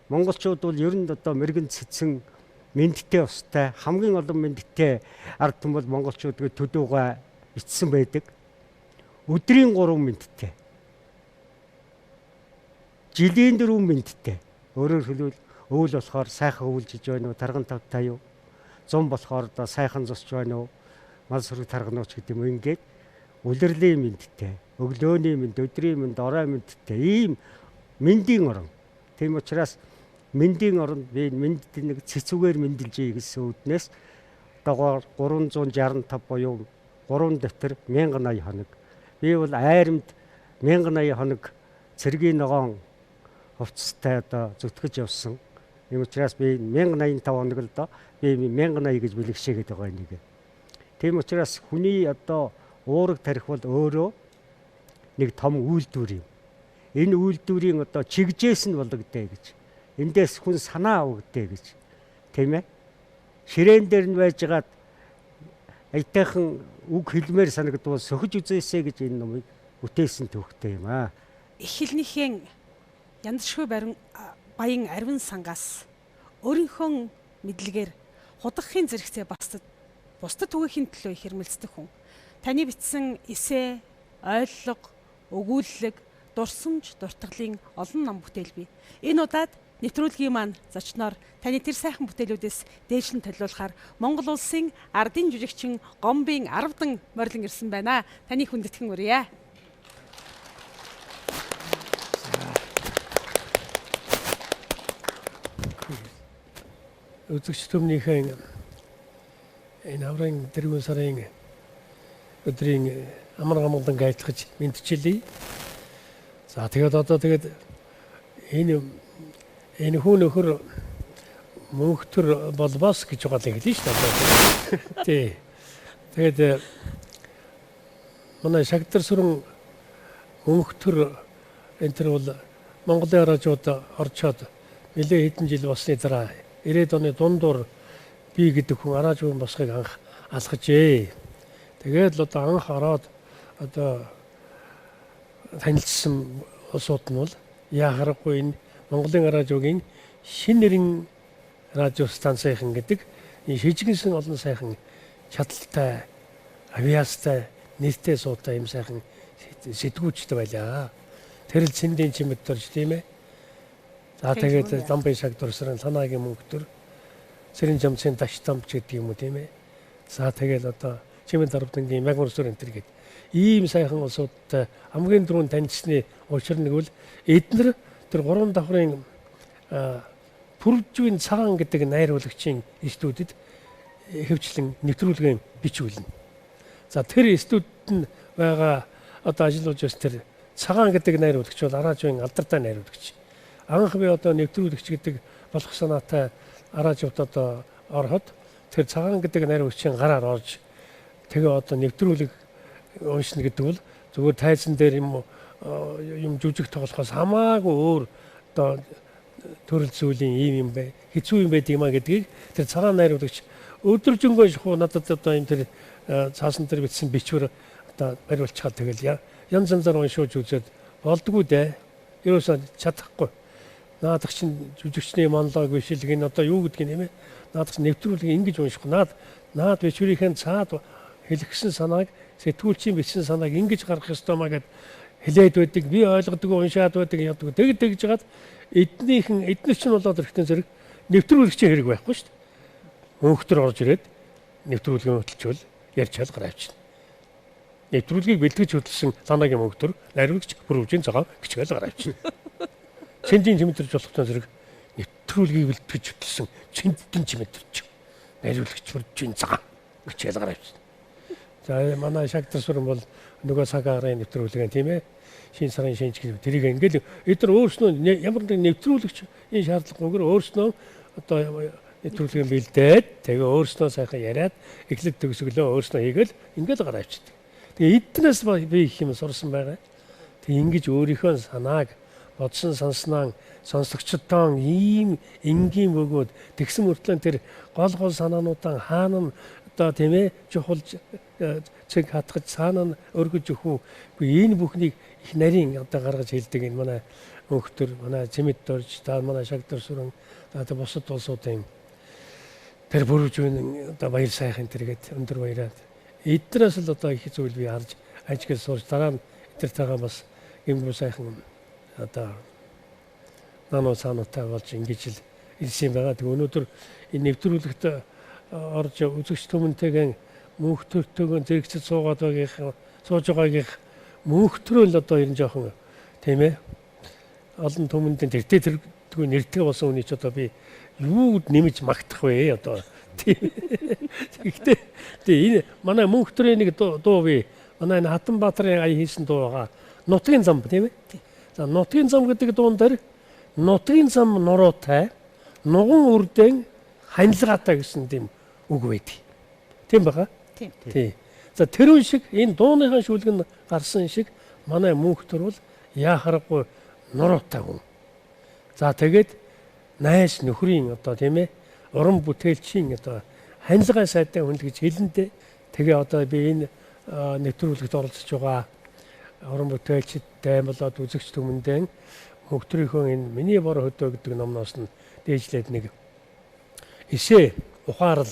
монголчууд бол ер нь одоо мэрэгэн цэцэн мэндтэй устай хамгийн олон мэндтэй ард түмэл монголчуудගේ төдөөгаа ичсэн байдаг. Өдрийн 3 мэндтэй. Жилийн 4 мэндтэй. Өөрөөр хэлбэл өвөл болохоор сайхан өвөлжиж байна уу, тарган 50 50. Зун болохоор одоо сайхан зусч байна уу, мал сүрэг тарганууч гэдэг юм ингээд үлрэлийн мэндтэй, өглөөний мэнд, өдрийн мэнд, орой мэндтэй ийм мэндийн орон. Тийм учраас мэндийн оронд би мэндтэй нэг цэцүүгээр мэндэлжээ гэсэн үднээс догоор 365 буюу 3 дэвтэр 1080 хоног. Би бол айрамд 1080 хоног цэргийн ногоон хувцастай одоо зүтгэж явсан. Ийм учраас би 1085 хоног л доо би 1080 гэж бэлгшээгээд байгаа нэг. Тийм учраас хүний одоо уураг тарих бол өөрөө нэг том үйлдвэр юм. Энэ үйлдвэрийн одоо чигжээс нь болгодээ гэж. Эндээс хүн санаа өгдөө гэж. Тийм ээ. Ширээн дээр нь байжгаад аятайхан үг хэлмээр санагдвал сөхөж үзээсэй гэж энэ номыг бүтээсэн төвхтэй юм аа. Их хэлнийхэн янзшгүй баян арвин сангаас өөрийнхөө мэдлэгээр худахын зэрэгцээ бусдад түгээхийн төлөө их хэрмэлцдэг хүн. Таны бичсэн эссе, ойлгого, өгүүлэлэг, дурсамж, дуртгалын олон ном бүтээл бий. Энэ удаад нэвтрүүлгийн маань зочноор таны тэр сайхан бүтээлүүдээс дээшлэн төлөвлөхаар Монгол улсын ардын жүжигчин Гомбын 10 дан морилон ирсэн байна. Таныг хүндэтгэн үрье. Үзэгч төмнийхэн энэ аврын тэргүүн сарын өдрийн амар амгалан гайлтгаж мэдчилээ. За тэгээд одоо энэ хүн нөхөр мөнхтөр болбос гэж байгаа л хэлээ шүү дээ. Тий. Тэгээд манай шагдар сүрэн мөнхтөр энэ төр бол Монголын радиод орчоод нэлээд хэдэн жил болсны дараа 90-ад оны дундуур би гэдэг хүн араажгүй босхыг анх алхажээ. Тэгээд л одоо анх ороод одоо танилцсан улсууд нь бол яхахгүй энэ Монголын радиогийн шин нэрийн радио станцийнхан гэдэг энэ шижигнсэн олон сайхан чадaltaй, авиастай, нэртэй суутай юм сайхан сэтгүүлчтэй байлаа. Тэр л цэндийн чимэд төрж тийм ээ. За тэгээд Дамбын шагдурсрын санаагийн мөнгөтөр Сэрэн жамцын таштамч гэдэг юм уу тийм ээ. За тэгээд одоо Чимэн дарвдангийн Мягмар сүр энэ төр гэдэг ийм сайхан улсуудтай хамгийн түрүүнд танилцсны учир нь бол эднэр тэр 3 давхрын Пүрвжийн цагаан гэдэг найруулагчийн студид хөвчлэн нэвтрүүлгийн бичүүлнэ. За тэр студид нь байгаа одоо ажиллаж бас тэр цагаан гэдэг найруулагч бол араажийн алдартай найруулагч. Анх би одоо нэвтрүүлэгч гэдэг болох санаатай араажууд одоо ороход тэр цагаан гэдэг найруулагчийн гараар орж тэгээ одоо нэвтрүүлэг уншина гэдэг бол зүгээр тайзан дээр юм жүжиг тоглохоос хамаагүй өөр одоо төрөл зүйлийн ийм юм бай хэцүү юм байдаг юм а гэдгийг тэр цагаан найруулагч өдөржингөө шахуу надад одоо юм тэр цаасан дээр бичсэн бичвэр одоо бариулчихад тэгэл янз янзаар уншиж үзээд болдгоо дээ. Ерөөсөө чадахгүй. Наадах чинь жүжигчний монолог бишэлг энэ одоо юу гэдгийг нэмээ. Наадах чинь нэвтрүүлгийг ингэж унших. Наад бичвэрийн цаад хэлгсэн санааг сэтгүүлчийн бичсэн санааг ингэж гаргах ёстой маа гэд хэлээд байдаг. Би ойлгодог уншаад байдаг яадаг. Тэгж жагаад эднийх чинь болоод ирэхтэн зэрэг нэвтрүүлэгчийн хэрэг байхгүй шүү дээ. Мөнхтөр орж ирээд нэвтрүүлгийн хөтөлчвөл ярьчаал гараавчихна. Нэвтрүүлгийг бэлтгэж хөтөлсөн санаагийн мөнхтөр найруулагч Пүрвжийн цагаан гिचгээл гараавчихна. Цэндийн чимэдэрж болохтой зэрэг нэвтрүүлгийг бэлтгэж хөтөлсөн цэндийн чимэдэрч найруулагч Пүрвжийн цагаан гिचгээл гараавчихна. За манай шагдар сүрэн бол нөгөө цагаарын нэвтрүүлгийн тийм ээ шин сарын шинж гэх тэрийг ингээл эдгээр өөрснөө ямар нэгэн нэвтрүүлэгч энэ шаардлагагүйгээр өөрснөө одоо нэвтрүүлгийн бэлдээд тэгээ өөрснөө сайхан яриад эхлээд төгсгөлөө өөрснөө хийгээл ингээл гараавчдаг. Тэгээ эднээс би их юм сурсан байгаа. Тэгээ ингэж өөрийнхөө санааг бодсон сонсноо сонсогчдоо ийм энгийн бөгөөд тэгсэн мөртлөө тэр гол санаануудаа хаана одоо тийм ээ чухал цэг хатгаж цаана нь өргөж өгөх үү энэ бүхнийг их нарийн одоо гаргаж хэлдэг энэ манай өнхтөр, манай Цэмэд дорж, та манай Шагдар сүрэн, одоо бусад улсуудын тэр бүржүүн одоо баяр сайхан тэргээд өндөр баяраад эднээс л одоо их зүйл би харж ажиглаж сурч дараа нь эднэртэйгээ бас юм сайхан одоо нано санаатай болж ингэж л ирсэн байгаа. Тэг өнөөдөр энэ нэвтрүүлэгт орж үзэгч түмэнтэйгэн мөнхтөртөөгөө зэрэгцэж суугаад сууж байгаагийн мөнхтрөө л одоо ер нь жоохон тийм ээ олон түмэндээ тэртээ тэргүй нэртгэ болсон үний ч одоо би юу нэмж магтах вэ одоо тийм. Гэхдээ энэ манай мөнхтрийн нэг дуу би манай энэ Хатанбаатарын ая хийсэн дуу байгаа. Нутгийн зам тийм ээ. За нутгийн зам гэдэг дуун дээр нутгийн зам нуруутай нуган үрдэн ханилгаатай гэсэн тийм үг байдаг. Тийм бага? Тийм. За тэр үн шиг энэ дууныхаа шүлэг нь гарсан шиг манай мөнхтөр бол яахарахгүй нуруутай хүн. За тэгээд найс нөхрийн одоо тийм ээ уран бүтээлчийн одоо ханилгай сайтай хүн гэж хэлэндээ тэгээ одоо би энэ нэвтрүүлэгт оролцож байгаа уран бүтээлчтэй болоод үзэгч түмэндээ мөнхтрийнхөө энэ миний бор хөдөө гэдэг номноос нь дээжлээд нэг эсэ ухаарл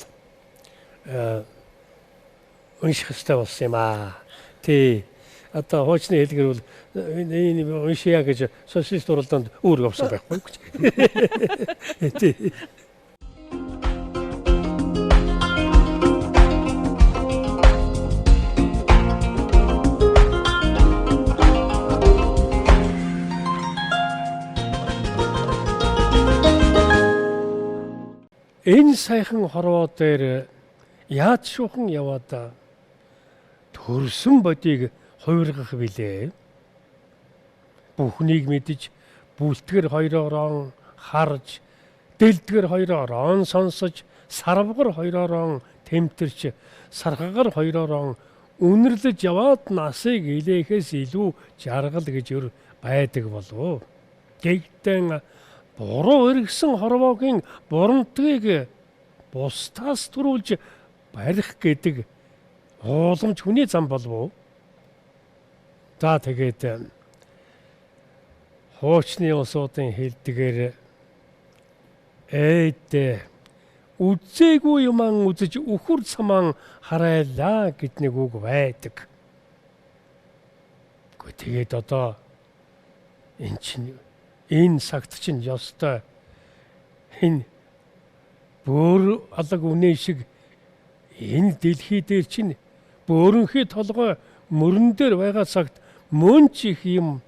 унших хэрэгтэй болсон юм аа. Тий. Одоо хуучны хэлгээр бол энэ уншия гэж социалист уралдаанд үүрэг авсан байхгүй гэж. Тий. Энэ сайхан хорвоо дээр яаж шуухан яваад төрсөн бодийг хувиргах билээ. Бүхнийг мэдж бүлтгэр хоёроор харж, дэлдгэр хоёроор сонсож, сарвгар хоёроор тэмтэрч, сархагар хоёроор үнэрлэж яваад насыг илээхээс илүү жаргал гэж өр байдаг болов. Гэхдээ буруу эргэсэн хорвоогийн бурамтгийг бусдаас төрүүлж барих гэдэг ууламж хүний зам болов. За тэгээд хуучны улсуудын хэлдгээр үзээгүй юман үзэж үхэр цаман харайлаа гэд нэг үг байдаг. Гэхдээ тэгээд одоо энэ цагт чинь ёстой энэ бүр алаг үнэ шиг энэ дэлхий дээр чинь бөөрөнхий толгой мөрөн дээр байгаа цагт мөн ч их юм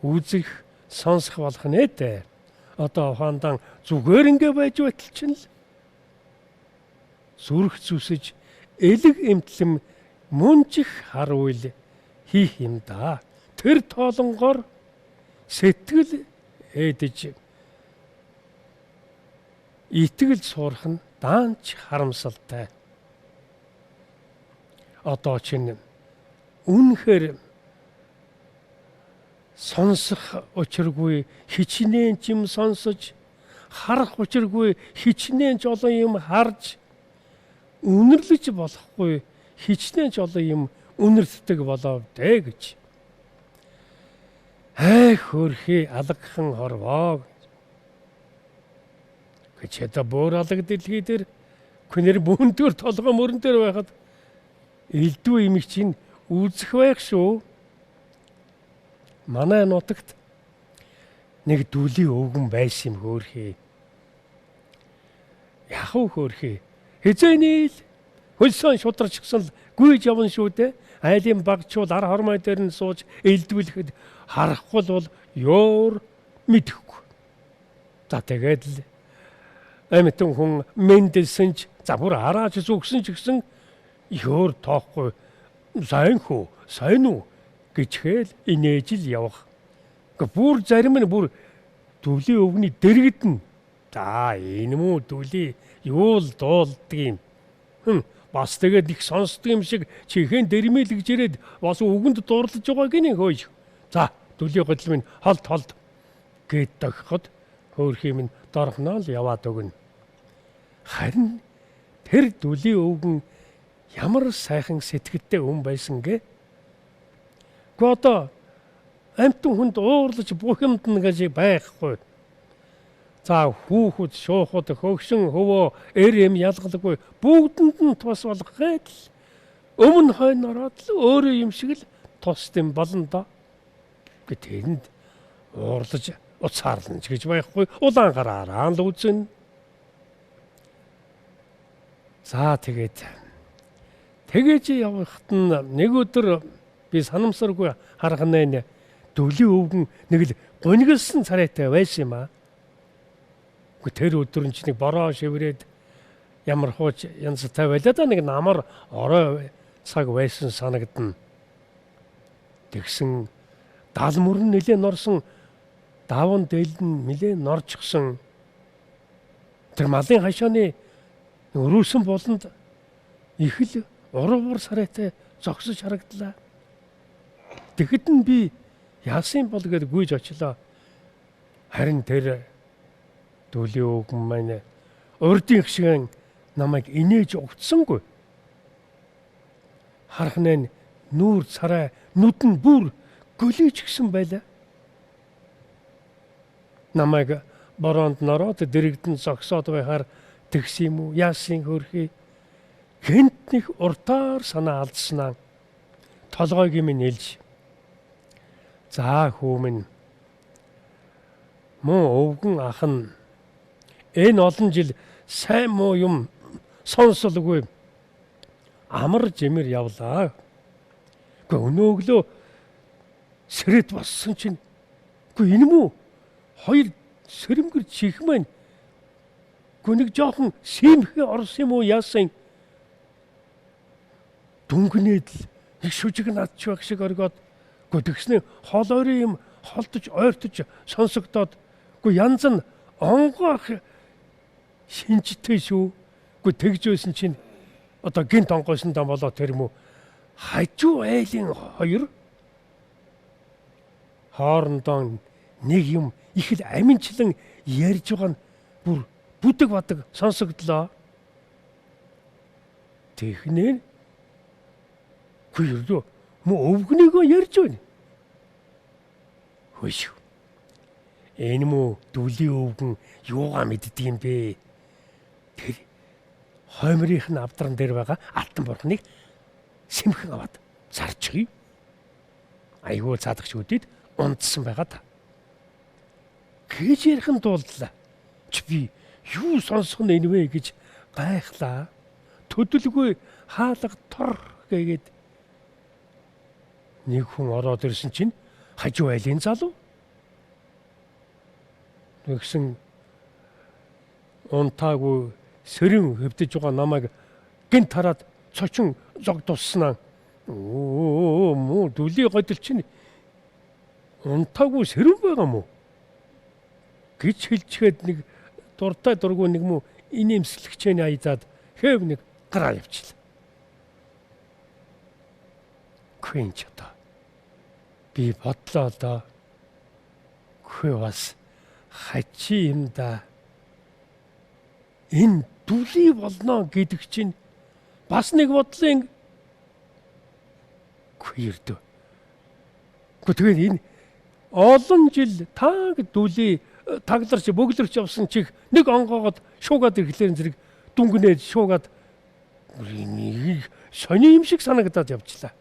үзэх сонсох болох нэ дээ. Одоо ухаандан зүгээр ингээ байж байтал чинь л зүрх зүсэж элэг эмтлэм мөн ч их харуул хийх юм да. Тэр тоолонгоор сэтгэл эдэж итгэл суурах нь даанч харамсалтай. Одоо чинь үнэхээр сонсох учиргүй хичнээн ч юм сонсож, харах учиргүй хичнээн ч олон юм харж, үнэрлэж болохгүй хичнээн ч олон юм үнэртдэг болов дээ гэж. Хөрхи алагхан хорвоо гэж одоо бүр алаг дэлхий дээр хүнэр бүхнээр толгой мөрөн дээр байхад элдв имийг чинь үзэх байх шүү. Манай нутагт нэг дүлийн өвгөн байсан юм хөөрхий. Яхав хөөрхий. Хизээнийл хөлсөн шударч гисэн л гүйж явна шүү дээ. Айлын багчуул ар хормой дээр нь сууж элдвэлэхэд харахгүй бол ёор мэдэхгүй. За тэгээд л амтэн хүн мэндэлсэн ч за бүр арааж зүгсэн ч гэсэн ёор тоохгүй сайн хөө сайн уу гэчгээл инээж л явах. Бүр зарим нь бүр дүлийн өвгний дэрэгдэн. За энэ мүү дүлийн юу л дуулдаг юм. Бас тэгээд их сонсдог юм шиг чихэн дэрмэлгэж ирээд бас үгэнд дурлаж байгаа гинэ хөөж. За дүлийн годлын минь холд гэд дохиход хөөрхий минь дорхноо л яваад өгнө. Харин тэр дүлийн өвгөн ямар сайхан сэтгэлтэй хүн байсан гэ. Гэхдээ одоо амтан хүнд уурлаж бухимдна гэж байхгүй. За хүүхэд, шуухад, хөгшин, хөвөө, эр эм ялгалгүй бүгдэнд нь тус болгохыг л өмнө хойнороо л өөрөө юм шиг л тусд юм болно доо. Тэнд уурлаж уцаарлана ч гэж байхгүй. Улаан гараараа л үзэн. За тэгээд явхад нь нэг өдөр би санамсаргүй харахнаа дөвлийн өвгөн нэг л гонигсэн царайтай байсан юм аа. Тэр өдөр нь ч нэг бороо шиврээд ямар хууч янзтай байлаа да, нэг намар орой цаг байсан санагдана. Тэгсэн дал мөрн нэлээ норсон, даван дэлн нэлээ норчихсон. Тэр малын хашааны өрөөсөн болонд их л уруур сарайтай зогсож харагдлаа. Тэгэхэд нь би яасан бол гэд гүйж очлоо. Харин тэр дүүлийн өвгөн маань урдын шиг намайг инээж өгцсөнгүй. Харахнаа нүүр царай нүд нь бүр гөлөж гисэн байлаа. Намайг бороонд нороод дэрэгдэн зогсоод байхаар тэгс юм уу, яасын хөрхий. Гэнт нэг уртаар санаа алдснаа. Толгойг юм нэлж. За хүүмэн мөн өвгөн ах нь энэ олон жил сайн муу юм сонсолгүй амар жимэр явлаа. Өнөөгөө сэрэд болсон чинь энэ мүү хоёр сэрэмгэр чих маань нэг жоохон симхэ орсон юм уу яасан дүнгнээд л нэг шүжиг надч байх шиг оргоод тэгснэ хоол ойрын юм холдож ойртож сонсогдоод янз нь онгоох шинжтэй шүү. Тэгж байсан чинь одоо гинт онгойсондоо болоо тэр юм уу хажуу айлын хоёр хоорондоо нэг юм их л аминчлан ярьж байгаа нь бүр бүдэг бадаг сонсогдлоо. Технэр гүйрдөө мө өвгнийгөө ярьж байна. Хөөш. Энэ мө дүүлийн өвгөн юугаа мэддэг юм бэ? Тэр хоймрынх нь авдран дээр байгаа алтан бурхныг сэмхэн аваад зарчихъя. Айгуу цаадагч үдэд унтсан байгаа та. Гэж ярих нь дууллаа. Чи би юу сонсох нь энэ вэ гэж гайхлаа. Төдөлгүй хаалга тор гэгээд нэг хүн ороод ирсэн чинь хажуу айлын залуу. Тэгсэн унтаагүй сэрэн хөвдөж байгаа намайг гинт хараад цочин зогдуулснаа. Муу дүлийн годил чинь унтаагүй сэрэн байгаа мó гэж хэлчихэд нэг дуртай дургүй нэг муу инээмсэлгчэний аязаад хэв нэг гараа явчихлаа. Хэнч одоо би бодлоо да. Хөө бас хачи юм да. Энэ дүлий болно гэдэг чинь бас нэг бодлын хүйрдөө. Тэгээд энэ олон жил таг дүлий тагларч бөглөрч явсан чих нэг онгоогод шуугаад ирэхлээр зэрэг дүнгнээд шуугаад сони юм шиг санагдаад явчлаа.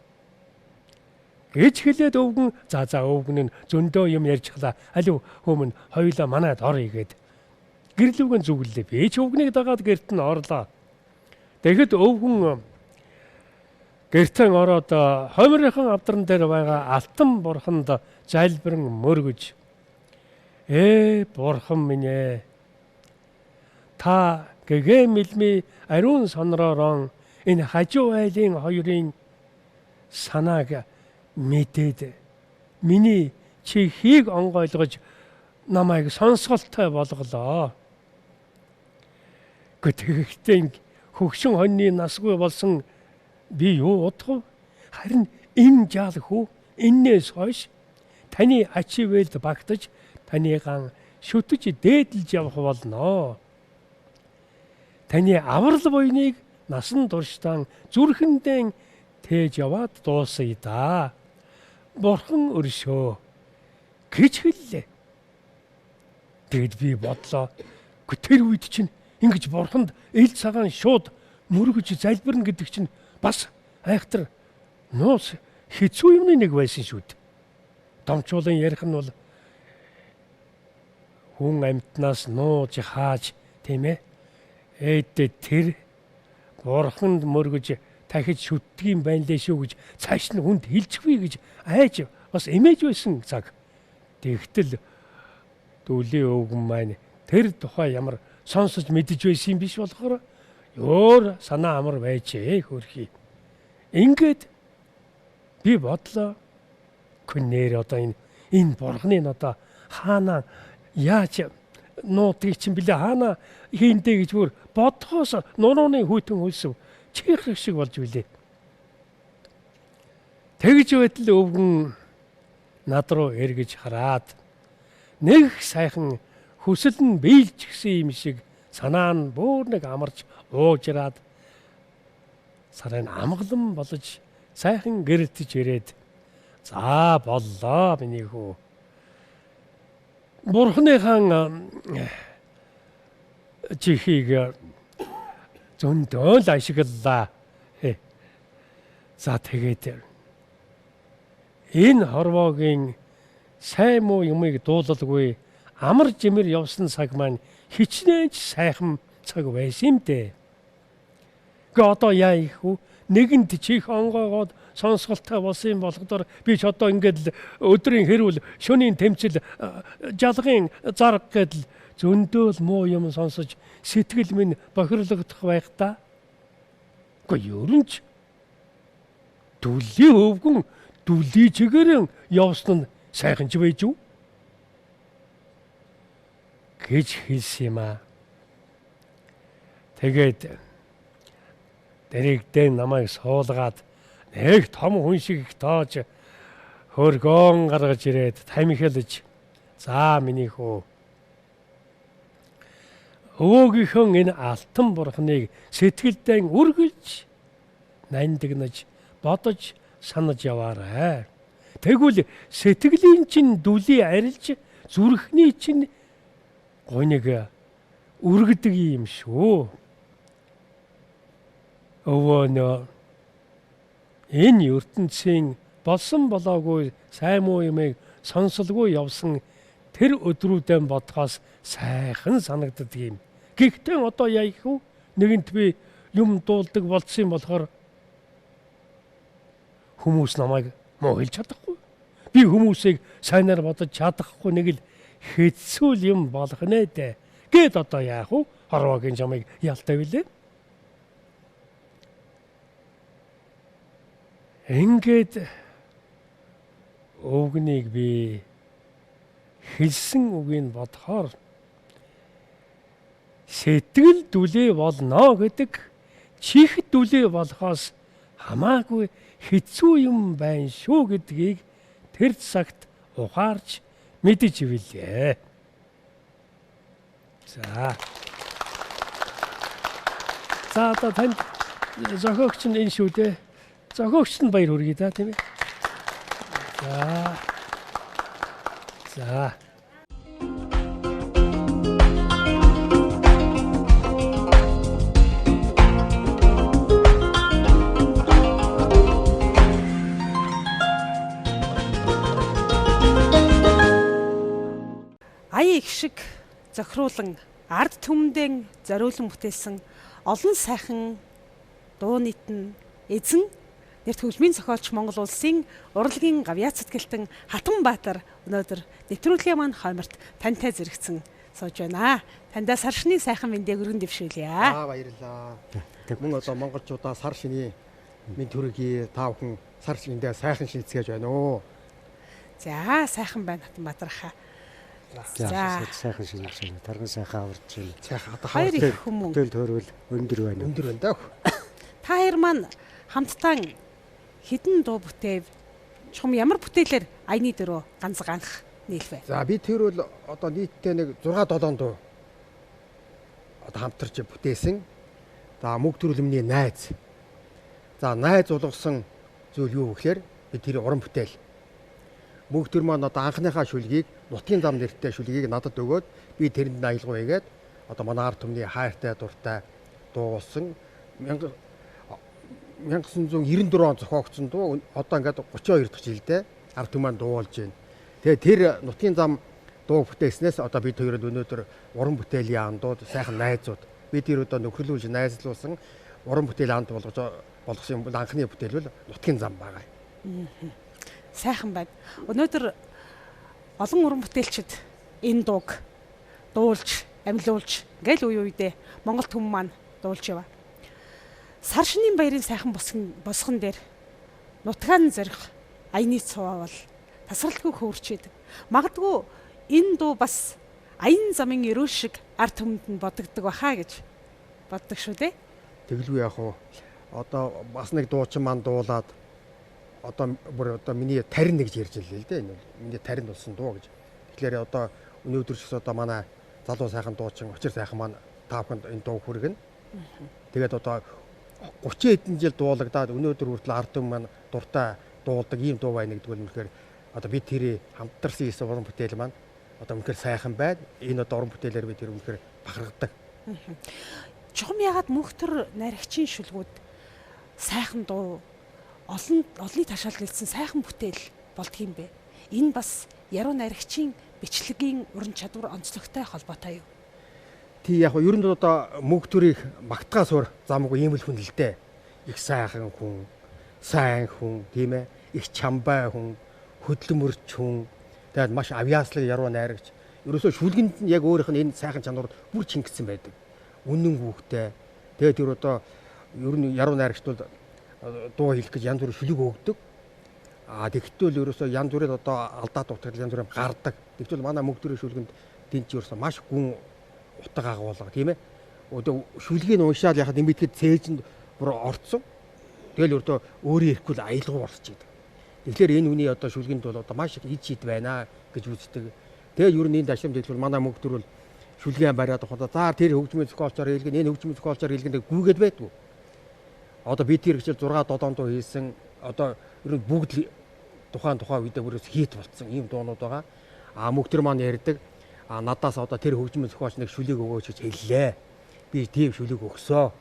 Ээж хэлээд өвгөн за өвгөн нь зөндөө юм ярьчихлаа. Алив хүмүүн хоёулаа манайд орё гээд гэрлүүгэн зүгэллээ. Би ч өвгнийг дагаад гэрт нь орлоо. Тэгэхэд өвгөн гэртэн ороод хоймрынхан авдран дээр байгаа алтан бурханд залбирэн мөргөж бурхан минь ээ та гэгэ мэлми ариун сонроорон энэ хажуу айлын хоёрын санааг мэдээд миний чихийг онгойлгож намайг сонсголтой болголоо. Гэхдээ хөгшин хоньны насгүй болсон би юу удах вэ? Харин энэ жаал хүү эннээс хойш таны ачивэлд багтаж танийгаан шүтэж дээдлж явах болно. Таны аврал буйныг насан туршдаа зүрхэндээ тээж яваад дуусъя да. бурхан өршөө гэж хэллээ. Тэгэд би бодлоо. Тэр үед чинь ингэж бурханд ил цагаан шууд мөргөж залбирна гэдэг чинь бас айхтар нуус хэцүү юмны нэг байсан шүү дээ. Домчуулан ярих нь бол хүн амьтнаас нууж хааж тийм ээ. Тэр бурханд мөргөж дахиж шүтдгийм байна лээ шүү гэж цааш нь хүнд хэлчихвээ гэж айж бас эмээж байсан цаг. Тэгтэл дүүлийн өвгөн маань тэр тухай ямар сонсож мэдэж байсан юм биш болохоор өөр санаа амар байжээ хөрхий. Ингээд би бодлоо күнээр одоо энэ бурхны одоо хаана яаж нуудгийг чинь билээ хаана хийндэ гэж бүр бодхоос нурууны хүйтэн хөлсөв чих шиг болж билээ. Тэгж байтал өвгөн над руу эргэж хараад нэг сайхан хүсэл нь биелчихсэн юм шиг санаа нь бүр нэг амарч уужраад сарын амгалан болж сайхан гэрэлтэж ирээд за боллоо миний хүү. Бурхныхан чихийг зөндөө л ашиглалаа. За тэгээд энэ хорвоогийн сайн муу юмыг дуулалгүй амар жимэр явсан цаг маань хичнээн ч сайхан цаг байсан юм дээ. Гэ одоо яа их үү? Нэгэнд чих онгоогоод сонсголтой болсон юм болгодоор би ч одоо ингээд өдрийн хэрүүл шөнийн тэмцэл жалгын зарга гэдэл зөндөөл муу юм сонсож сэтгэл минь бохирлогдох байх та. Гэхдээ ерөн ч дүлийн өвгөн дүлийн чигээрэн явсан нь сайхан ч байж юу? Гэж хэлсэн юм аа. Тэгээд дэрэгдээ намайг суулгаад нэг том хүн шиг их тоож хөргөөн гаргаж ирээд тамхилж за миний хөө өвөөгийнхөө энэ алтан бурхныг сэтгэлдээ үргэлж нандинаж бодож санаж яваарай. Тэгвэл сэтгэлийн чинь дүлий арилж зүрхний чинь гоныг үргэдэг юм шүү. Өвөнө энэ ертөнцийн болсон болоогүй сайн муу юмыг сонсолгүй явсан тэр өдрүүдэн бодхоос сайхан санагддаг юм. Гэхдээ одоо яах вэ? Нэгэнт би юм дуулдаг болцсон болохоор хүмүүс намайг муу хэлж чадахгүй. Би хүмүүсийг сайнаар бодож чадахгүй нэг л хэцүү юм болох нэ дээ. Гэт одоо яах вэ? Хорвоогийн жамыг ялтаа билээ. Ингээд өвгнийг би хэлсэн үгийг бодохоор сэтгэл дүлээ болно гэдэг чих дүлээ болохоос хамаагүй хэцүү юм байна шүү гэдгийг тэр цагт ухаарч мэдэж ивэлээ. За одоо танд зохиогч нь энэ шүү дээ. Зохиогчд нь баяр хүргэе да тийм ээ. За. Ая их шиг зохируулан ард түмэндээ зориулан бүтээсэн олон сайхан дуу нийтэн эзэн нэр төвлмийн зохиолч Монгол улсын урлагийн гавьяа цэцгэлтэн Хатанбаатар өнөөдөр нэвтрүүлгийн маань хойморт тантай зэрэгцэн сууж байна. Тандаа сар шний сайхан мэндийг өргөн дэвшүүлье. Баярлалаа. Мөн одоо монголчуудаа сар шний мэнд төргий та бүхэн сар шиндээ сайхан шийцгээж байна уу? За сайхан байна Хатанбаатар хаа. За сайхан шинж байна. Тарган сайхан аварч байна. Сайхан одоо Хоёр их хүмүүн. Хөтөл төрөл өндөр байна. өндөр байна даа. Та хоёр маань хамтдаа хэдэн дуу бүтээв? Чухам ямар бүтээлээр аяны дөрөө ганц ганх нийлвэ? За би тэр бол одоо нийтдээ нэг 6-7 дуу одоо хамтарч бүтээсэн. За мөг төрөлмний найз. За найз болгосон зүйл юу гэхээр би тэр уран бүтээл мөнх төр маань одоо анхныхаа шүлгийг нутгийн зам нэртэй шүлгийг надад өгөөд би тэрэнд аялгаа хийгээд одоо манай ард түмний хайртай дуртай дуулсан 1994 он зохиогдсон дуу одоо ингээд 32 дахь жилдээ ард түмэн дуулж байна. Тэгээ тэр нутгийн зам дуу бүтээснээс одоо бид хоёрод өнөөдөр уран бүтээлийн андууд сайхан найзууд бид тэр одоо нөхөрлүүлж найзлуулсан уран бүтээлийн анд болгосон анхны бүтээл бол нутгийн зам байгаа. Сайхан байна. Өнөөдөр олон уран бүтээлчид энэ дууг дуулж, амьлуулж, ингээл үе үедээ Монгол түмэн маань дуулж яваа. Сар шинийн баярын сайхан босгон дээр нутгаан зорих аяны цуваа бол тасралтгүй хөөрч идэг. Магадгүй энэ дуу бас аян замын өрөө шиг ард түмэнд нь бодогддог бахаа гэж боддог шүү дээ. Тэгэлгүй яг уу одоо бас нэг дуучин маань дуулаад одоо миний тарин гэж ярьж илээ л дээ. Энэ бол миний тарин болсон дуу гэж. Тэгэхээр одоо өнөөдөр ч одоо манай залуу сайхан дуучин Учир сайхан маань та бүхэнд энэ дуу хүргэнэ. Тэгээд одоо 30 хэдэн жил дуулагдаад өнөөдөр хүртэл ард түмэн маань дуртай дуулдаг ийм дуу байна гэдэг нь үнэхээр одоо бид тэрийг хамтарсан хийсэн уран бүтээл маань одоо үнэхээр сайхан байна. Энэ одоо уран бүтээлээр бид тэр үнэхээр бахархдаг. Чухам ягаад мөнхтөр наригчийн шүлгүүд сайхан дуу олонний ташаал гэлсэн сайхан бүтээл болдгийм бэ? Энэ бас яруу наригчийн бичлэгийн уран чадвар онцлогтой холбоотой юу? Тий яг нь ер нь одоо мөнхтөрийг магтгаа сур замгүй ийм л хүн л дээ. Их сайхан хүн, сайн хүн, тийм ээ. Их чамбай хүн, хөдлөмөрч хүн, тэгээд маш авьяаслаг яруу найрагч. Ерөөсөө шүлгэнд нь яг өөрийнх нь энэ сайхан чанарууд бүр чингсэн байдаг. Үнэн хүүхтэй. Тэгээд тэр одоо ер нь яруу найрагчд бол дуу хэлэх гэж янз бүрийн шүлэг өгдөг. Тэгтэл ерөөсөө янз бүрийн одоо алдаа дутагдал янз бүрийн гардаг. Тэгвэл манай мөнхтөрийн шүлгэнд тэнцээ ерөөсөө маш гүн утга агуулга тийм ээ. Одоо шүлгийг уншаад яхад нэмэтгэд цээжинд бүр орцсон. Тэгэл өөртөө өөрийн ирэхгүй аялгуу орчих идэг. Тэгэхээр энэ үний одоо шүлгэнд бол одоо маш их ид шид байна гэж үздэг. Тэгээ ер нь энэ дашим дэлгүүр манай мөнхтөр бол шүлгийн бариад ухаа. За тэр хөгжмийн зохиолчоор хэлгэн энэ хөгжмийн зохиолчоор хэлгэн гүгээд байдгүй. Одоо би тэр хичээл 6-7 дуу хийсэн. Одоо ер нь бүгд тухайн үедээ бүрээс хийт болцсон ийм дуунууд байгаа. Мөнхтөр маань ярьдаг. Надаас одоо тэр хөгжмийн зохиолч нэг шүлэг өгөөч гэж хэллээ. Би тийм шүлэг өгсөө.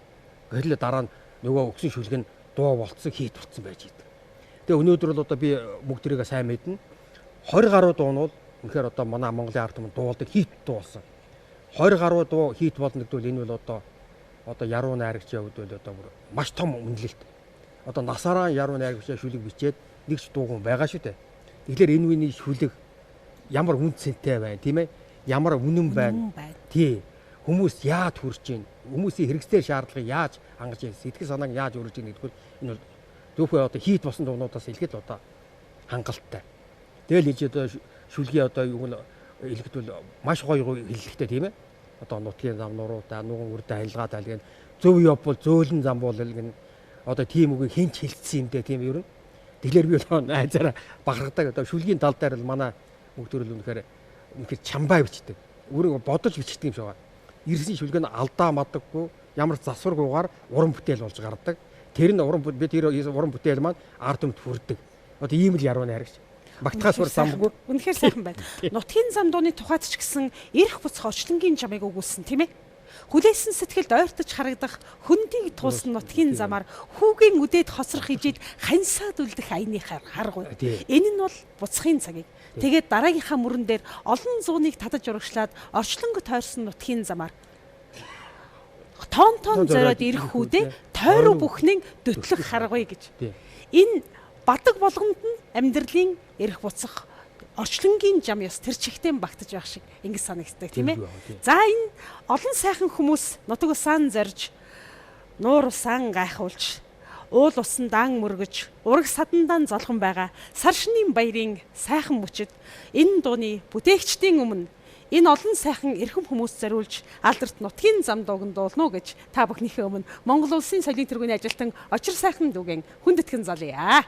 Гэтэл дараа нь нөгөө өгсөн шүлэг нь дуу болцсон хийт болцсон байж идэг. Тэгээ өнөөдөр бол одоо би мөнхтөрийгөө сайн мэднэ. 20 гаруй дуу нь бол үнэхээр одоо манай Монголын ард түмэнд дуулдаг хийт дуу болсон. 20 гаруй дуу хийт болно гэдвэл энэ бол одоо яруу найрагчийн хувьд бол одоо маш том үнэлэлт. Одоо насаараа яруу найрагчийн шүлэг бичээд нэг ч дуу хүн байгаа шүү дээ. Тэгэхээр энэ үений шүлэг ямар үн цэнтэй байна тийм ээ? Ямар үнэн байна. Тий. Хүмүүс яаж хүрч ийн? Хүмүүсийн хэрэгцээ шаардлагыг яаж хангаж ийн? Сэтгэл санааг яаж өргөж ийн гэдгээр энэ бол зөвхөн одоо хийт болсон дуунуудаас илгээд одоо хангалттай. Тэгэл энэ одоо шүлгийн одоо юу хэлэхэд бол маш гоё хэллэгтэй тийм ээ. Одоо нутгийн зам нуруудаа нуган үрдэ хайлгаа талгын зөв явбал зөөлөн зам бол гэн одоо тийм үгийг хинч хэлсэн юм дээ тийм ер нь. Тэгэхээр би бол найзаараа бахархдаг одоо шүлгийн тал дээр л манай мөнхтөр л үнэхээр чамбай бичдэг. Өөрөө бодож бичдэг юм шиг байна. Ирсэн шүлэг нь алдаа мадаггүй, ямар засваргүйгээр уран бүтээл болж гардаг. Тэр нь бид тэр уран бүтээл маань ард түмэнд хүрдэг. Одоо ийм л яруу найрагч. Магтахаас бүр самгүй. Үнэхээр сайхан байна. Нутгийн зам дууны тухайд ч гэсэн эрх буцах орчлонгийн жамыг өгүүлсэн тийм ээ. Хүлээсэн сэтгэлд ойртож харагдах хөндийг туулсан нутгийн замаар хүүгийн үдээд хосрох ижид хансаад үлдэх аяны харгуй. Энэ нь бол буцахын цагийг. Тэгээд дараагийнхаа мөрөн дээр олон зууныг татаж урагшлаад орчлонгот тойрсон нутгийн замаар тоон зориод ирэх хүүдээ тойруу бүхнээ дөтлөх харгуй гэж. Энэ бадаг болгонд нь амьдралын эрх буцах орчлонгийн жам ёс тэр чигтэн багтаж байх шиг ингэ санагддаг тийм ээ. За энэ олон сайхан хүмүүс нутаг усаан зорж, нуур усаан гайхуулж, уул усан дан мөргөж, ураг садандан золгон байгаа сар шинийн баярын сайхан мөчөд энэ дууны бүтээгчдийн өмнө энэ олон сайхан эрхэм хүмүүс зориулж алдарт нутгийн зам дууган дуулна уу гэж та бүхнийхээ өмнө Монгол улсын соёлын тэргүүний ажилтан Учир сайхан дүүгэн хүндэтгэн залъя.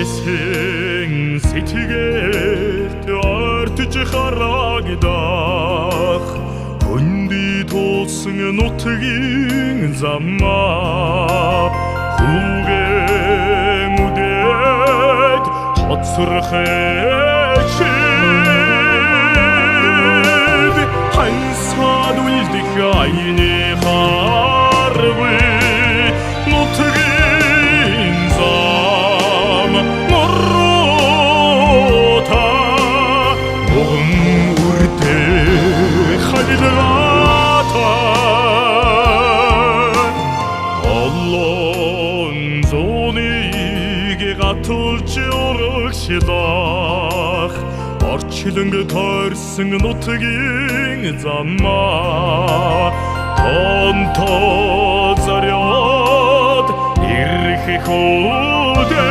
Эсэн сэтгэлд ортж харагдах Хөндөй тулсан нутгийн замаа Хүүгэн үдээд хоцрохэчид Хансаад үлдэх айны харвы Нутгийн зам моррота Могон үрдэх хайлгата Олон зоныг гатулж урагшдах Орчлонг тойрсон нутгийн замаа Тонто зориод ирэх хүүдээ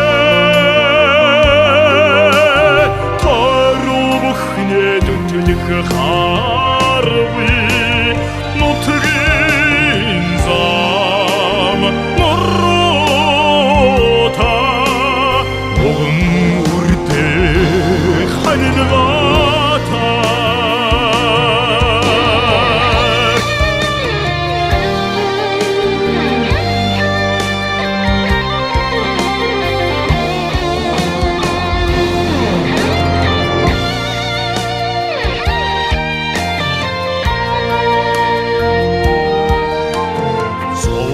Тойруу бүхнээ дүтлэх харвы Нутгийн зам моррота Могон үрдэх хайлгата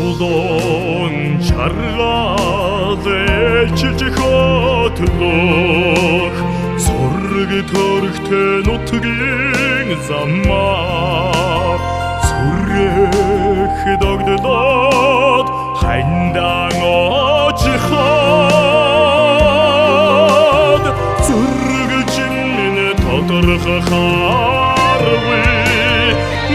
Солдон чаргаад элчилж хөтлөх Зураг төрхтэй нутгийн замаа Сүрэх догдлоод хандан очход Зүргэжин тодорхой харвы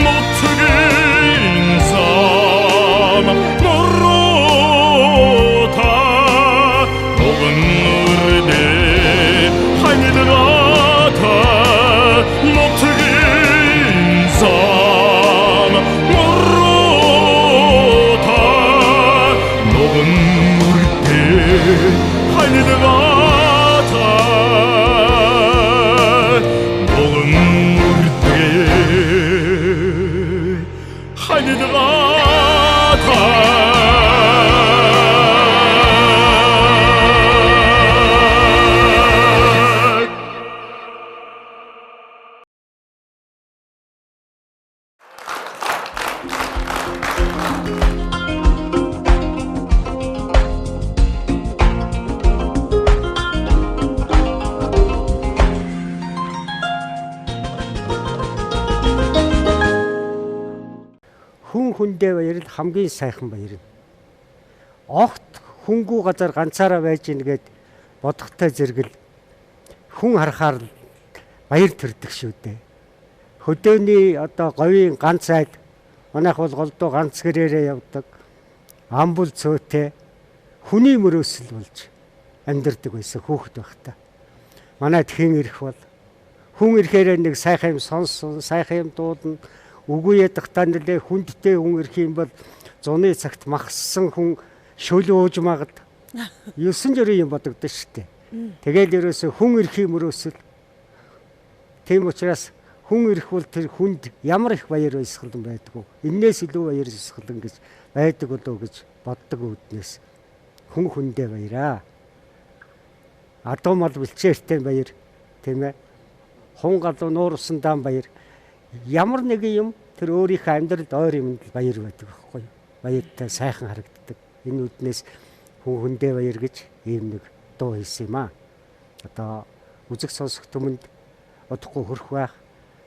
Нутгийн зам моррота Могон үрдэх хайлгата Нутгийн зам моррота Могон үрдэх хайлгата Могон үрдэх хайлгата Хүн хүндээ баярл хамгийн сайхан баяр нь. Огт хөнгүү газар ганцаараа байж ийн гэд бодохтой зэрэгэл хүн харахаар л баяр төрдөг шүү дээ. Хөдөөний одоо говийн ганц айл манайх бол голдуу ганц гэрээрээ явдаг. Амбул цөөтэй хүний мөрөөсөл болж амьдардаг байсан хүүхэд байхдаа. Манайд хэн ирэх бол хүн ирэхээр нэг сайхан юм сонсон, сайхан юм дуулна. Үгүй ядахтаа нэлээ хүндтэй хүн ирэх юм бол зуны цагт махссан хүн шөл ууж магад 9 жирийн юм бодогдсон шүү дээ. Тэгэл ерөөсө хүн ирэх юм өрөөсөл. Тийм учраас хүн ирэх бол тэр хүнд ямар их баяр баясгалан байдгүй. Иннээс илүү баяр баясгалан гэж байдаг болоо гэж боддог үүднээс хүн хүндээ баяраа. Адуу мал бэлчээртэй баяр, тийм ээ. Хун галуу нуур усан даан баяр. Ямар нэгэн юм тэр өөрийнхөө амьдралд ойр юмд баяр байдаг байхгүй юу? Баяртай сайхан харагддаг. Энэ үднээс хүн хүндээ баяр гэж ийм нэг дуу хэлсэн юм аа. Одоо үзэг сонсох түмэнд удахгүй хөрөх байх.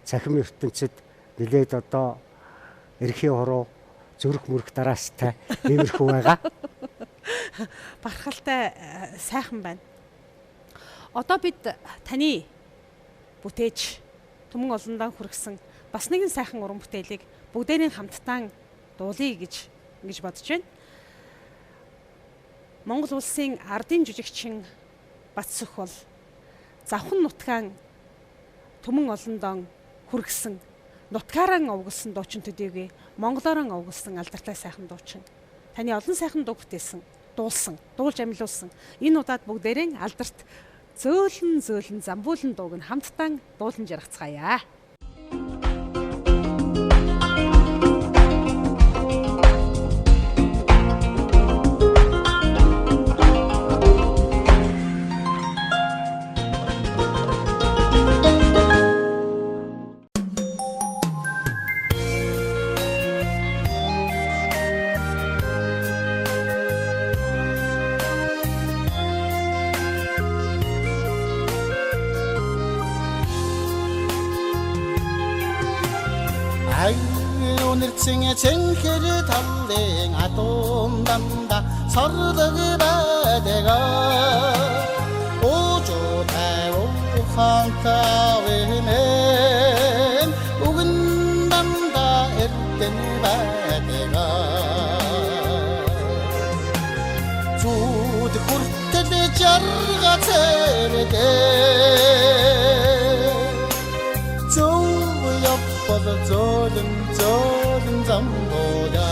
Цахим ертөнцид нэлээд одоо эрхийн хороо зүрх мөрөх дараастай иймэрхүү байгаа. Бархалтай сайхан байна. Одоо бид таны бүтээж Түмэн олондоо хүргэсэн бас нэгэн сайхан уран бүтээлийг бүгдээрийн хамтдаа дуулъя гэж бодож байна. Монгол улсын ардын жүжигчин Батсөх бол завхан нутгаан Түмэн олондоо хүргэсэн нутгаараа овгсон дуучин төдийгүй монголоор овгсон алдартай сайхан дуучин. Таны олон сайхан дуу бүтээсэн дуулж амилуулсан энэ удаад бүгдээрээ алдарт зөөлөн замбуулан дууг нь хамтдаа дуулан жаргацгаая. Айлунэрцэн цэнхэр талын адуун дамда сорлог байдаг 오조тай ухаантавэн угэн дамда эрдэн байдаг зүуд хүртэл жарга цэрэдэ зөөлөн замбода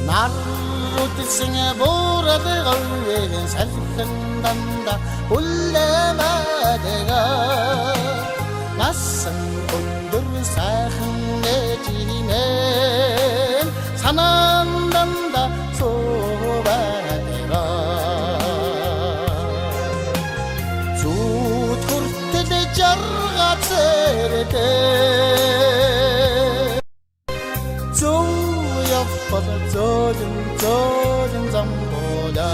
наруудсэн бород говэн салхан данда уллэмадэга насан өндөр сайхан нэжимэн санан данда сообадэга зүуд хүртэл жарга цэрэдэ зөөлөн замбода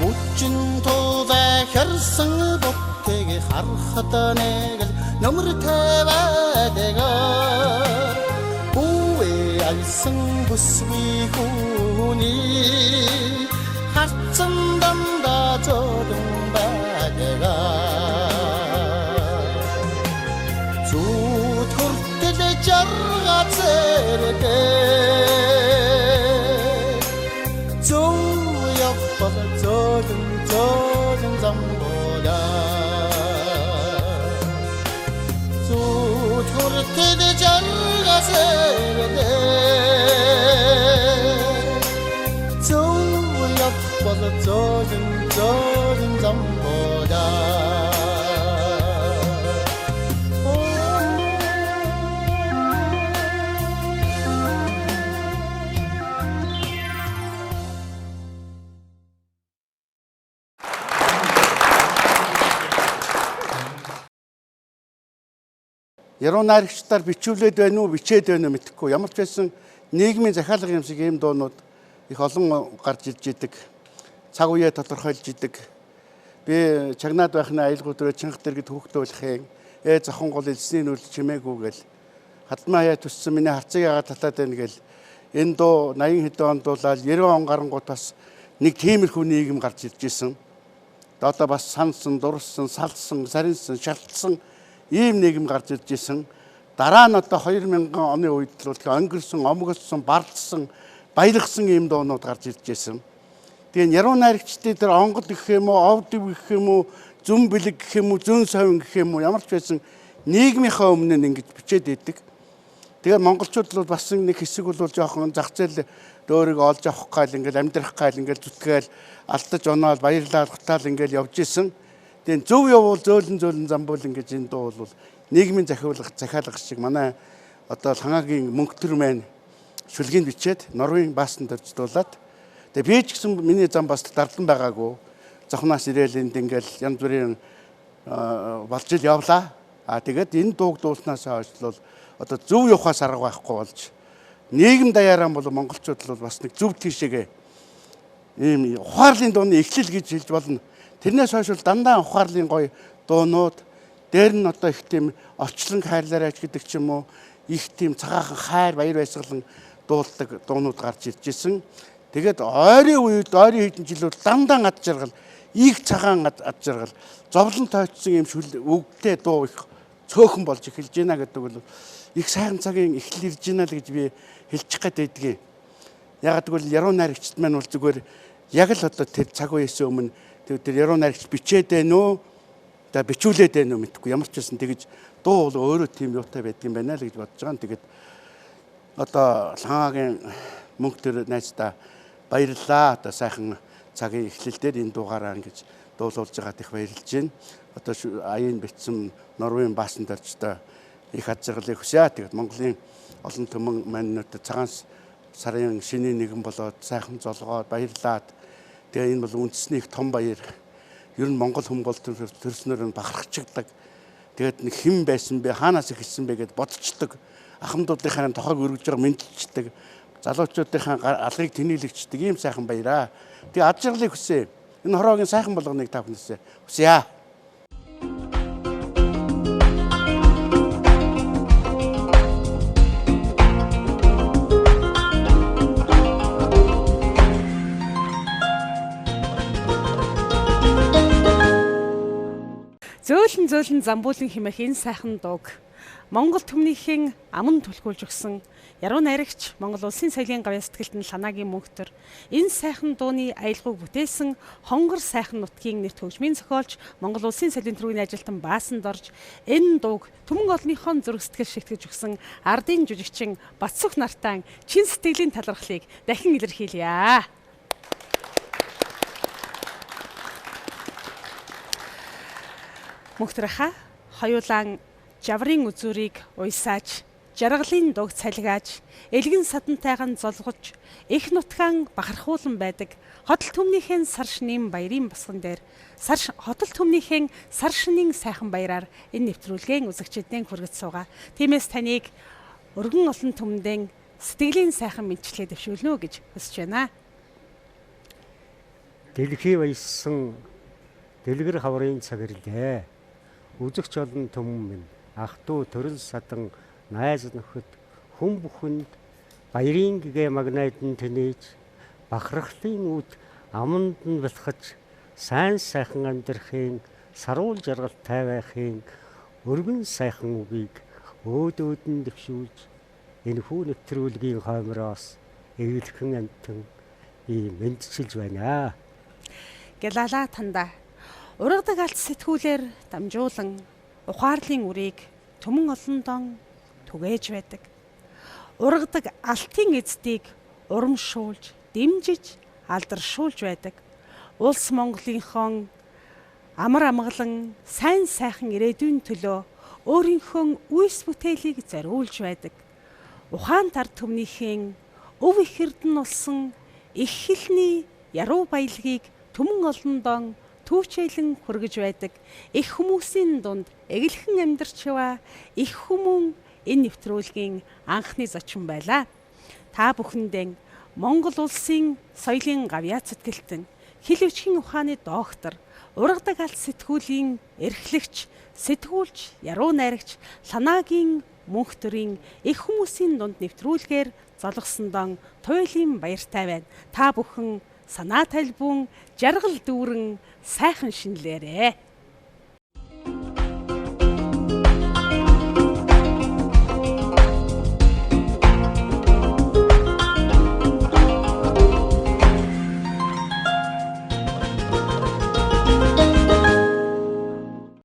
үчин тулай хэрсэн ботгийг харахад нэг нөмөртэй байдаг үе алсан бүсгүй хүний хатсан дандаа зодон байдаг зүуд хүртэл жарга цэрэдэ зөөлөн замбода зүуд хүртэл жарга цэрэдэ зөөлөн замбода Яруу найрагчдаар бичүүлээд байна уу, бичээд байна уу мэдэхгүй. Ямар ч байсан нийгмийн захиалга юмсыг ийм дуунууд их олон гарч ирж идэг. Цаг үеэ тодорхойлж идэг. Би чагнаад байхны аюулгүй дөрөө чинх дэргэд хүүхдүүлэхин зохон гол элсний нүрэл чимээгүй гэл хадмаа хаяа төссөн миний харцыг яагаад татаад байна гэл энэ дуу 80 хэдэн онд дуулаад 90 он гарангуут бас нэг тиймэрхүү нийгэм гарч ирж исэн. Одоо бас сансан, дурсан, салсан, саринсан, шалтсан ийм нийгэм гарч ирж исэн. Дараа нь одоо 2000 оны үед л өнгөрсөн, омгоцсон, бардсан, баяргсан ийм дуунууд гарч ирж исэн. Тэгээ яруу найрагчдын тэр онгод гэх юм уу, овдөв гэх юм уу, зүн бэлэг гэх юм уу, зүүн совин гэх юм уу, ямар ч байсан нийгмийнхаа өмнө нь ингэж бичээд идэг. Тэгээ монголчууд бол бас нэг хэсэг бол жоохон зах зээл өөрийгөө олж авах гал ингээл амьдрах гал ингээл зүтгээл алдаж оноол баярлал гутаал ингээл явж исэн. Тэгээ зөв явуул зөөлөн замбуул ингэж энэ дуу бол нийгмийн захиалга шиг манай одоо Хангагийн мөнгөтөр маань шүлгийг бичээд Норвегийн баасан дөрждуулаад тэгээ би ч гэсэн миний зам бас дардан байгаагүй. Зохноос ирээл энд ингээл янз бүрийн болж ил явлаа. Тэгээд энэ дууг дууснаас хойш бол одоо зөв явахаас арга байхгүй болж нийгэм даяараа бол монголчууд бол бас нэг зөв тийшээгээ ийм ухаарлын дууны эхлэл гэж хэлж болно. Тэрнээс хойш бол дандаа ухаарлын гоё дуунууд дээр нь одоо их тийм орчлон хайрлаарайч гэдэг ч юм уу их тийм цагаахан хайр баяр баясгалан дуулдаг дуунууд гарч ирж исэн. Тэгээд ойрын үед ойрын хэдэн жилүүд дандаа ад жаргал их цагаан ад жаргал зовлон тойцсон ийм үгтэй дуу их цөөхөн болж эхэлж байна гэдэг бол их сайхан цагийн эхлэл ирж байна л гэж би хэлчих гээд байдгийг. Яг гэвэл яруу найрагчд маань бол зүгээр яг л одоо тэр цаг үеэс өмнө тэр яруу найрагч бичээд байна уу? За бичүүлээд байна уу мэдэхгүй. Ямар ч байсан тэгэж дуу бол өөрөө тийм юутай байдаг юм байна л гэж бодож байгаа. Тэгээд одоо Лангагийн мөнх төр найздаа баярлалаа. Одоо сайхан цагийн эхлэл дээр энэ дугаараа ингэж дуулуулж байгаад их баярлж байна. Одоо аян битсэн Норвегийн баасан дөржтэй их аз жаргалыг хүсье. Тэгээд Монголын олон түмэн маннуудад цагаан сарын шинийн нэгэн болоод сайхан золгоод баярлаад тэгээ энэ бол үндэсний их том баяр. Ер нь Монгол хүмүүст төрснөр нь бахархчихдаг. Тэгээд нэг хэн байсан бэ, хаанаас ихсэн бэ гэд бодцдог. Ахмадуудынхаа тохойг өргөж байгаа мэдлждэг. Залуучуудынхаа алгыг тэнэлэгчдэг ийм сайхан баяраа. Тэгээ ад жаргалыг хүсье. Энэ хороогийн сайхан болгоныг та бүхнээс хүсье. Зөөлөн замбуулан хэмээх энэ сайхан дууг Монгол түмнийхэн аман түлхүүлж өгсөн яруу найрагч Монгол улсын соёлын гавьяа сэтгэлтэн Ланагийн мөнхтөр энэ сайхан дууны аялгыг бүтээсэн хонгор сайхан нутгийн нэр төгжмийн зохиолч Монгол улсын соёлын төргийн ажилтан Баасанд орж энэ дууг түмэн олныхон зүрх сэтгэл шигтгэж өгсөн ардын жүжигчин Батсүх Нартан чин сэтгэлийн талархлыг дахин илэрхийлье. Мөнхтөрхөө хоёулаан жаврын үзүүрийг уйсааж, жаргалын дуг цалгааж, элгэн садантайхан золгож, их нутгаан бахархуулан байдаг. Хотол түмнийхэн сар шинийн баярын басган дээр хотол түмнийхэн сар шинийн сайхан баяраар энэ нэвтрүүлгийн үзэгчдийн хүргэж суугаа. Тиймээс таныг өргөн олон түмэндээ сэтгэлийн сайхан мэдчилгээ дэвшүүлнэ гэж хүсэж байна. Дэлхий баясан дэлгэр хаврын цаг ирлээ. Үзэгч олон түмэн минь ах トゥ төрөн садан найз нөхөд хүн бүхэнд баярын гэгээ магнайтан тэнэж бахархлын үд аманд нь бэлхэж сайн сайхан амьдрахын саруул жаргалтай байхын өргөн сайхан үгийг өөдөөдөн дэвшүүлж энэ хүү нэвтрүүлгийн хоймроос эвлэхэн амтан мэдчилж байна. Гэлала танда ургадаг алт сэтгүүлээр дамжуулан ухаарлын үрийг түмэн олондон түгээж байдаг. Ургадаг алтын эздийг урамшуулж, дэмжиж, алдаршуулж байдаг. Улс Монголынхон амар амгалан сайн сайхан ирээдүйн төлөө өөрийнхөө үйс бүтээлийг зориулж байдаг. Ухаан тар түмнийхэн өв их эрдэн улсан их хэлний яруу баялагийг түмэн олондон түүчээлэн хүргэж байдаг. Их хүмүүсийн дунд эглэхэн амьдарч яваа их хүмүүн энэ нэвтрүүлгийн анхны зочин байлаа. Та бүхэндээ Монгол улсын соёлын гавьяа цэтгэлтэн, хэл өвчхийн ухааны доктор, ургадаг алт сэтгүүлийн эрхлэгч, сэтгүүлч, яруу найрагч Ланагийн мөнхтөрийн их хүмүүсийн дунд нэвтрүүлгээр золгосондоо туйлын баяртай байна. Та бүхэн санаа талбун жаргал дүүрэн сайхан шинэлээрээ.